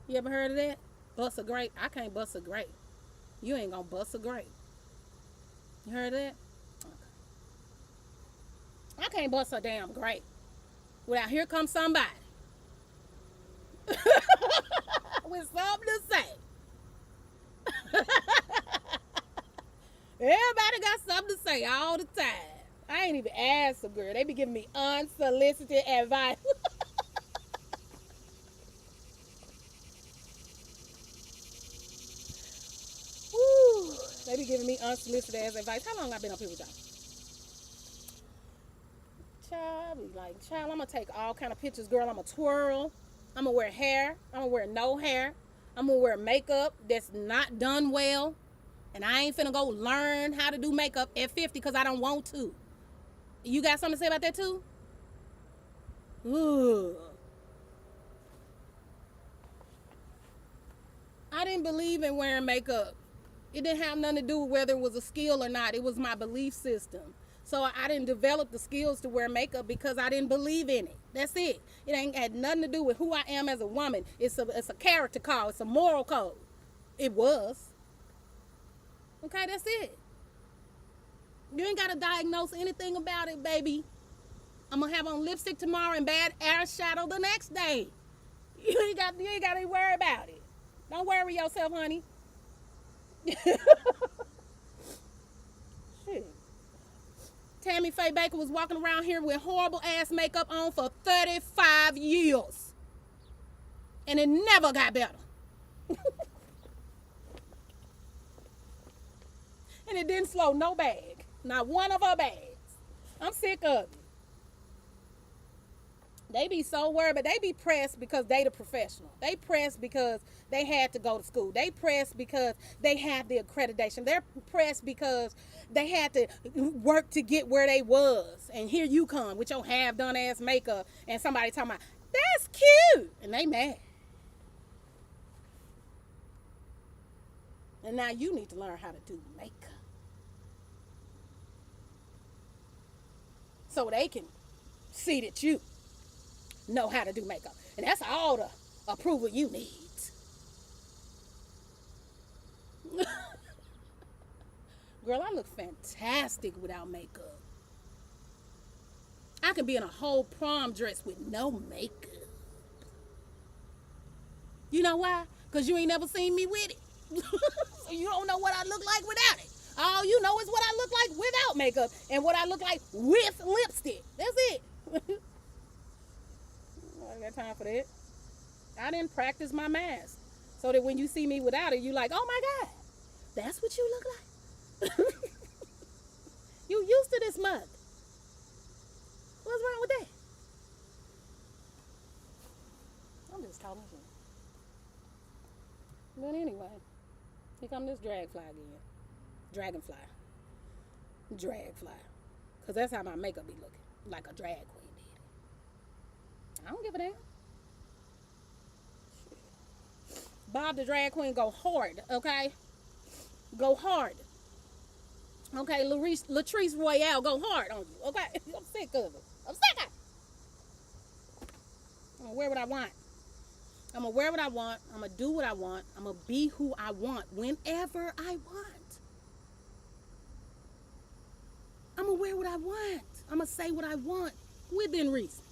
You ever heard of that? Bust a grape? I can't bust a grape. You ain't gonna bust a grape. You heard of that? Okay. I can't bust a damn grape without here comes somebody with something to say. Everybody got something to say all the time. I ain't even asked them, girl. They be giving me unsolicited advice. Woo. They be giving me unsolicited ass advice. How long I been up here with y'all? Child, I be like, child, I'm going to take all kind of pictures, girl. I'm going to twirl. I'm going to wear hair. I'm going to wear no hair. I'm going to wear makeup that's not done well. And I ain't finna go learn how to do makeup at 50 because I don't want to. You got something to say about that too? Ugh. I didn't believe in wearing makeup. It didn't have nothing to do with whether it was a skill or not. It was my belief system. So I didn't develop the skills to wear makeup because I didn't believe in it. That's it. It ain't had nothing to do with who I am as a woman. It's a character code. It's a moral code. It was. Okay, that's it. You ain't got to diagnose anything about it, baby. I'm going to have on lipstick tomorrow and bad eyeshadow the next day. You ain't got to worry about it. Don't worry yourself, honey. Shit. Tammy Faye Baker was walking around here with horrible ass makeup on for 35 years. And it never got better. And it didn't slow no bag. Not one of her bags. I'm sick of it. They be so worried, but they be pressed because they the professional. They pressed because they had to go to school. They pressed because they have the accreditation. They're pressed because they had to work to get where they was. And here you come with your half done ass makeup and somebody talking about, that's cute. And they mad. And now you need to learn how to do makeup. So they can see that you know how to do makeup. And that's all the approval you need. Girl, I look fantastic without makeup. I can be in a whole prom dress with no makeup. You know why? Because you ain't never seen me with it. So you don't know what I look like without it. All you know is what I look like without makeup and what I look like with lipstick. That's it. I got time for that. I didn't practice my mask so that when you see me without it, you like, oh my God, that's what you look like. You used to this mug. What's wrong with that? I'm just talking shit. But anyway, here come this dragonfly again. Dragonfly. Because that's how my makeup be looking. Like a drag queen did. I don't give a damn. Bob the drag queen go hard, okay? Go hard. Okay, Latrice Royale go hard on you, okay? I'm sick of it. I'm sick of it. I'm gonna wear what I want. I'm gonna wear what I want. I'm gonna do what I want. I'm gonna be who I want whenever I want. I'm gonna wear what I want. I'm gonna say what I want within reason.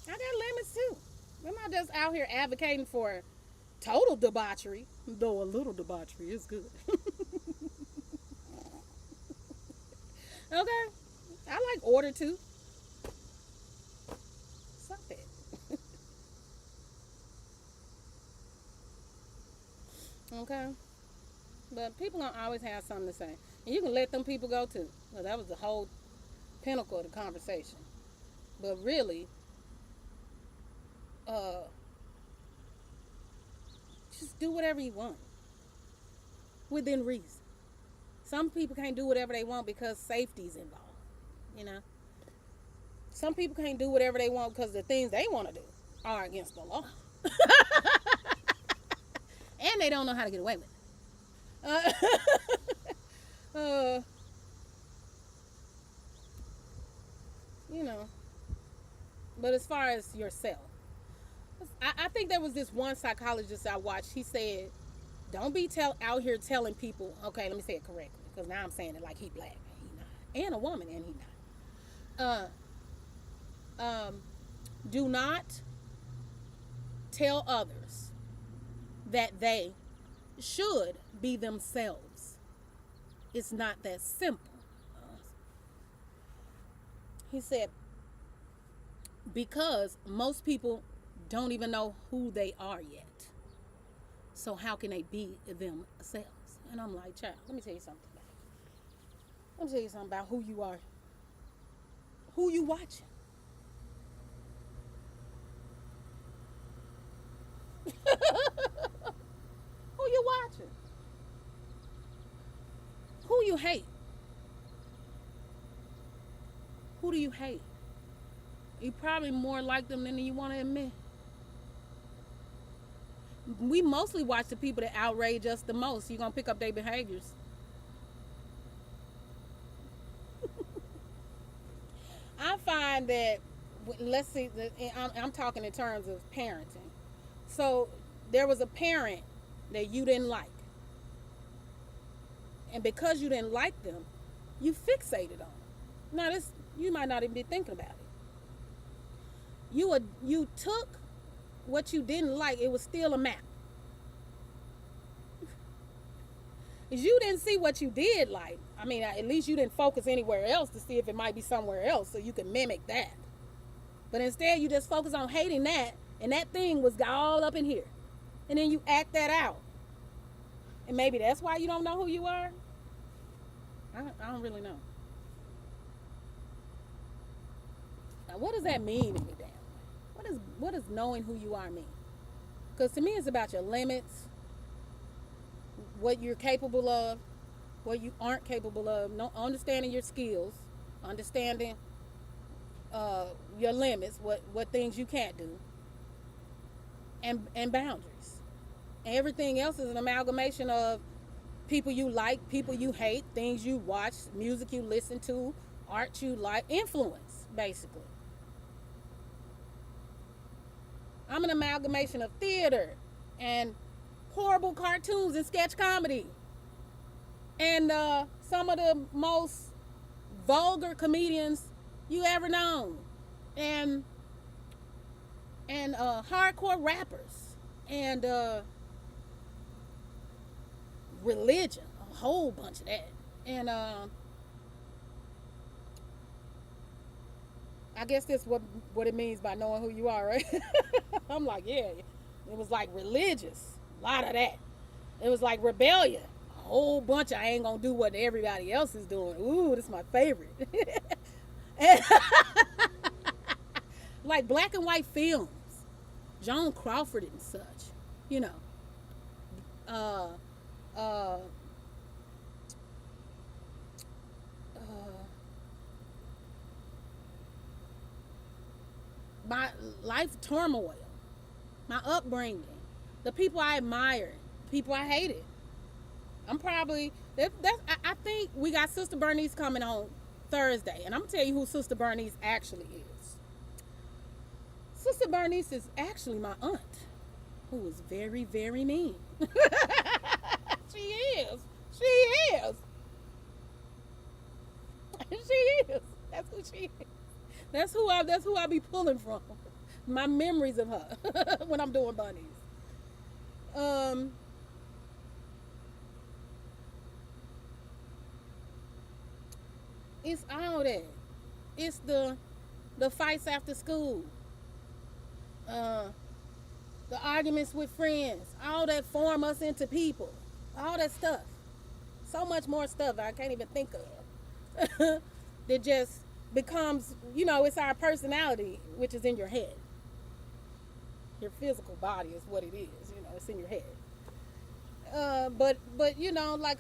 I got limits too. I'm not just out here advocating for total debauchery, though a little debauchery is good. Okay? I like order too. Stop it. Okay? But people gonna always have something to say. And you can let them people go too. Well, that was the whole pinnacle of the conversation. But really, just do whatever you want. Within reason. Some people can't do whatever they want because safety's involved. You know? Some people can't do whatever they want because the things they want to do are against the law. And they don't know how to get away with it. You know, but as far as yourself, I think there was this one psychologist I watched. He said, don't be out here telling people, okay, let me say it correctly, because now I'm saying it like he black and he not, and a woman and he not. Do not tell others that they should be themselves. It's not that simple. He said, because most people don't even know who they are yet. So how can they be themselves? And I'm like, child, let me tell you something about who you are. Who you watching? Who you watching? Who you hate? Who do you hate? You probably more like them than you want to admit. We mostly watch the people that outrage us the most. You're going to pick up their behaviors. I find that, let's see, I'm talking in terms of parenting. So there was a parent that you didn't like. And because you didn't like them, you fixated on them. Now, this, you might not even be thinking about it. You took what you didn't like, it was still a map. You didn't see what you did like. I mean, at least you didn't focus anywhere else to see if it might be somewhere else so you could mimic that. But instead, you just focus on hating that, and that thing was all up in here. And then you act that out. And maybe that's why you don't know who you are. I don't really know. what does that mean any damn way? What does knowing who you are mean? Because to me, it's about your limits, what you're capable of, what you aren't capable of, no, understanding your skills, understanding your limits, what things you can't do, and boundaries. And everything else is an amalgamation of people you like, people you hate, things you watch, music you listen to, art you like, influence, basically. I'm an amalgamation of theater and horrible cartoons and sketch comedy and some of the most vulgar comedians you ever known, and hardcore rappers and religion, a whole bunch of that. And I guess that's what it means by knowing who you are, right? I'm like, yeah, it was like religious, a lot of that. It was like rebellion, a whole bunch of I ain't gonna do what everybody else is doing. Ooh, this is my favorite. And like black and white films, Joan Crawford and such, you know. My life turmoil, my upbringing, the people I admired, people I hated. I'm probably I think we got Sister Bernice coming on Thursday, and I'm gonna tell you who Sister Bernice actually is. Sister Bernice is actually my aunt, who is very, very mean. She is. She is. She is. That's who she is. That's who I be pulling from. My memories of her when I'm doing bunnies. It's all that. It's the fights after school. The arguments with friends. All that form us into people. All that stuff. So much more stuff I can't even think of. That just becomes, it's our personality, which is in your head. Your physical body is what it is, it's in your head. But like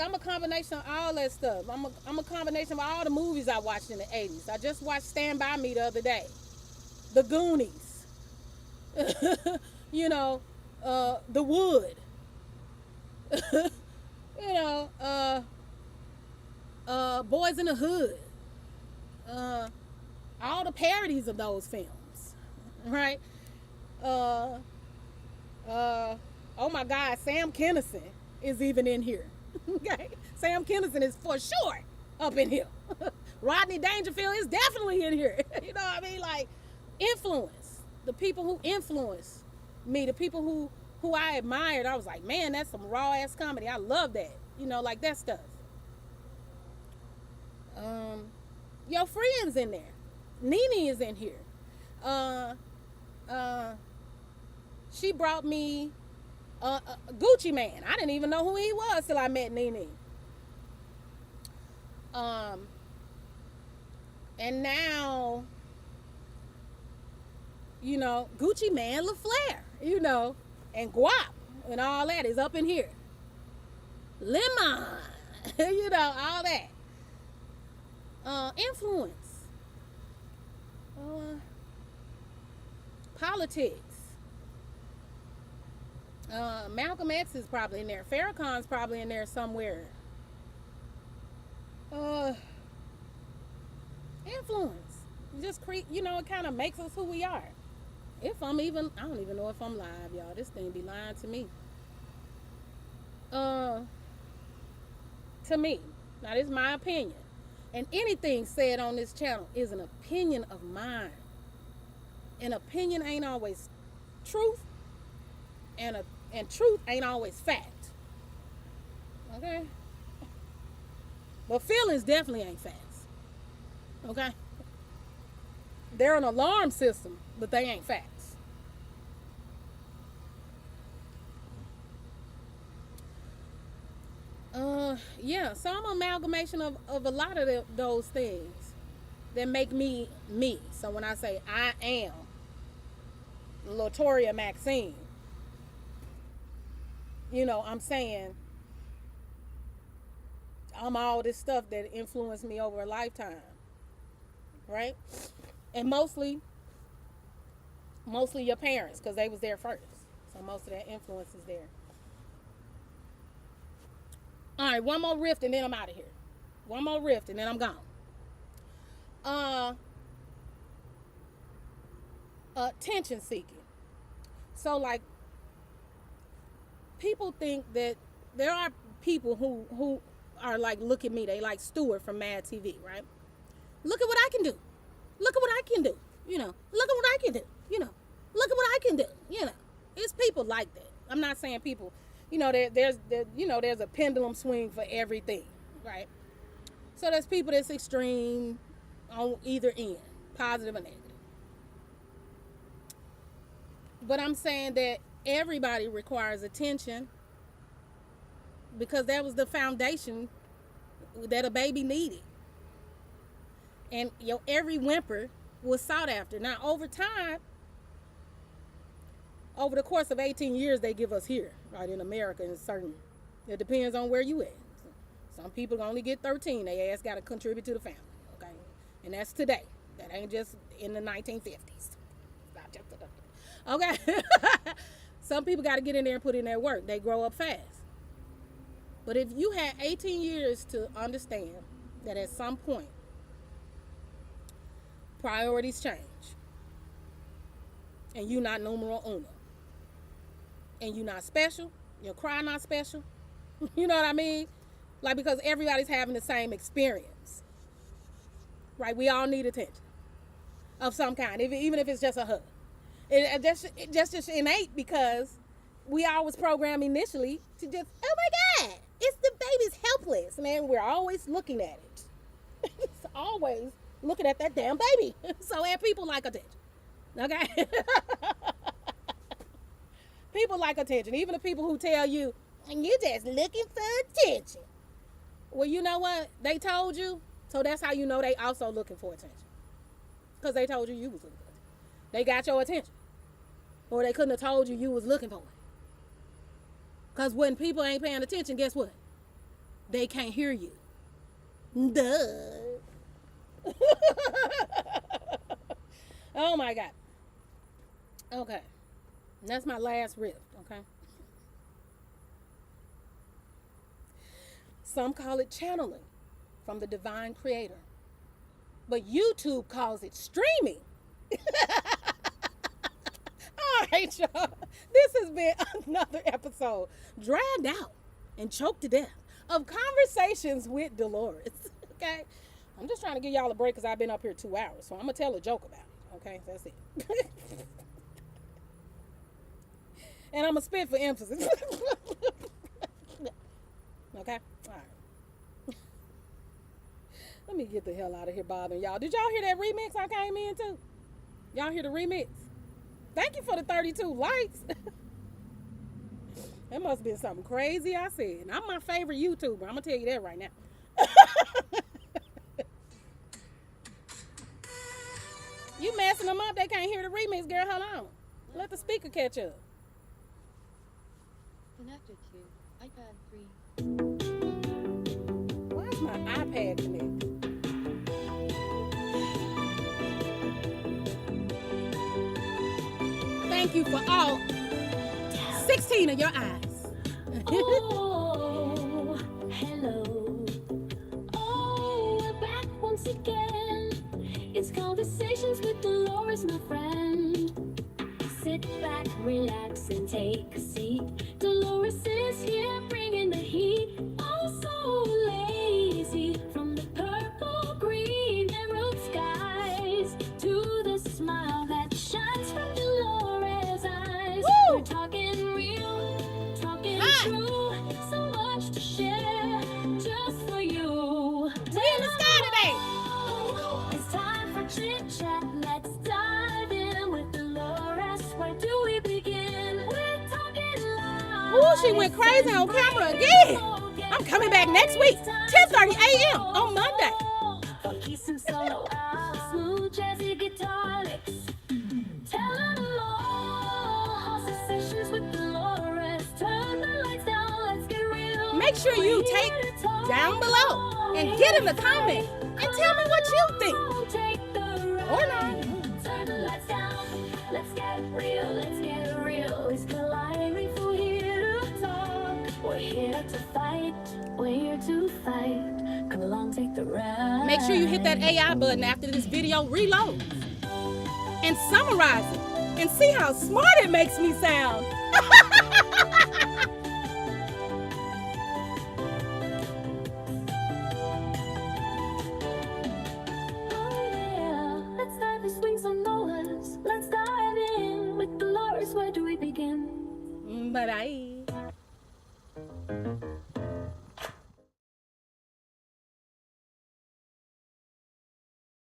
I'm a combination of all that stuff. I'm a combination of all the movies I watched in the 80s. I just watched Stand By Me the other day. The Goonies. The Wood. Boys in the Hood. All the parodies of those films, right? Oh my God, Sam Kinison is even in here. Okay, Sam Kinison is for sure up in here. Rodney Dangerfield is definitely in here. You know what I mean? Like influence, the people who influenced me, the people who I admired. I was like, man, that's some raw ass comedy. I love that. Like that stuff. Your friends in there. Nene is in here. She brought me a Gucci Man. I didn't even know who he was till I met Nene. And now, Gucci Man LaFleur, and Guap and all that is up in here. Lemon, all that. Influence. Politics. Malcolm X is probably in there. Farrakhan's probably in there somewhere. Influence. Just it kind of makes us who we are. I don't even know if I'm live, y'all. This thing be lying to me. To me. Now, this is my opinion. And anything said on this channel is an opinion of mine. An opinion ain't always truth, and truth ain't always fact. Okay? But feelings definitely ain't facts. Okay? They're an alarm system, but they ain't facts. So I'm an amalgamation of a lot of those things. that make me me. So when I say I am Latoria Maxine, I'm saying I'm all this stuff that influenced me over a lifetime, right? And mostly your parents, because they was there first. So most of that influence is there. All right, one more riff and then I'm out of here. One more riff and then I'm gone. Attention seeking. So like, people think that there are people who are like, look at me, they like Stewart from Mad TV, right? Look at what I can do. Look at what I can do. Look at what I can do. Look at what I can do. It's people like that. I'm not saying people, there's a pendulum swing for everything, right? So there's people that's extreme on either end, positive or negative. But I'm saying that everybody requires attention because that was the foundation that a baby needed. And every whimper was sought after. Now, over time, over the course of 18 years, they give us here, right, in America, it depends on where you at. Some people only get 13. They ass got to contribute to the family, okay? And that's today. That ain't just in the 1950s. Not just today. Okay? Some people got to get in there and put in their work. They grow up fast. But if you had 18 years to understand that at some point, priorities change, and you not numero uno, and you not special, your cry not special, you know what I mean? Like, because everybody's having the same experience, right? We all need attention of some kind, even if it's just a hug. It's just innate because we always program initially to just, oh my God, it's the baby's helpless. Man, we're always looking at it. It's always looking at that damn baby. So, and people like attention. Okay? People like attention. Even the people who tell you, you're just looking for attention. Well, you know what? They told you. So that's how you know they also looking for attention. Because they told you was looking for attention. They got your attention. Or they couldn't have told you was looking for it. Because when people ain't paying attention, guess what? They can't hear you. Duh. Oh my God. Okay. That's my last riff, okay? Some call it channeling from the divine creator. But YouTube calls it streaming. All right, y'all. This has been another episode dragged out and choked to death of Conversations with Delores. Okay? I'm just trying to give y'all a break because I've been up here 2 hours. So I'm going to tell a joke about it. Okay? That's it. And I'm going to spit for emphasis. Okay? All right. Let me get the hell out of here bothering y'all. Did y'all hear that remix I came into? Y'all hear the remix? Thank you for the 32 likes. That must have been something crazy I said. And I'm my favorite YouTuber. I'm going to tell you that right now. You messing them up. They can't hear the remix, girl. Hold on. Let the speaker catch up. Connected to iPad 3. Why is my iPad connected? Thank you for all 16 of your eyes. Oh, hello. Oh, we're back once again. It's Conversations with Delores, my friend. Sit back, relax, and take a seat. Delores is here, bringing the heat. Oh, so lazy. From the purple, green, emerald skies to the smile that shines from Delores' eyes. Woo! We're talking real, talking true. So much to share just for you. We in the sky today. It's time for chit chat. Let's dive in with Delores. Where do we begin? We're talking live. Ooh, she went crazy on camera again. I'm coming back next week, 10:30 a.m. on Monday. For keys and solo hours. sure you take down below and get in the comments and tell me what you think. Or not. Turn the lights down. Let's get real. Let's get real. It's polite. We're here to talk. We're here to fight. We're here to fight. Come along, take the ride. Make sure you hit that AI button after this video reloads and summarize it and see how smart it makes me sound. Oh yeah, let's dive the swings on Noah's. Let's dive in with Delores. Where do we begin? Bye-bye.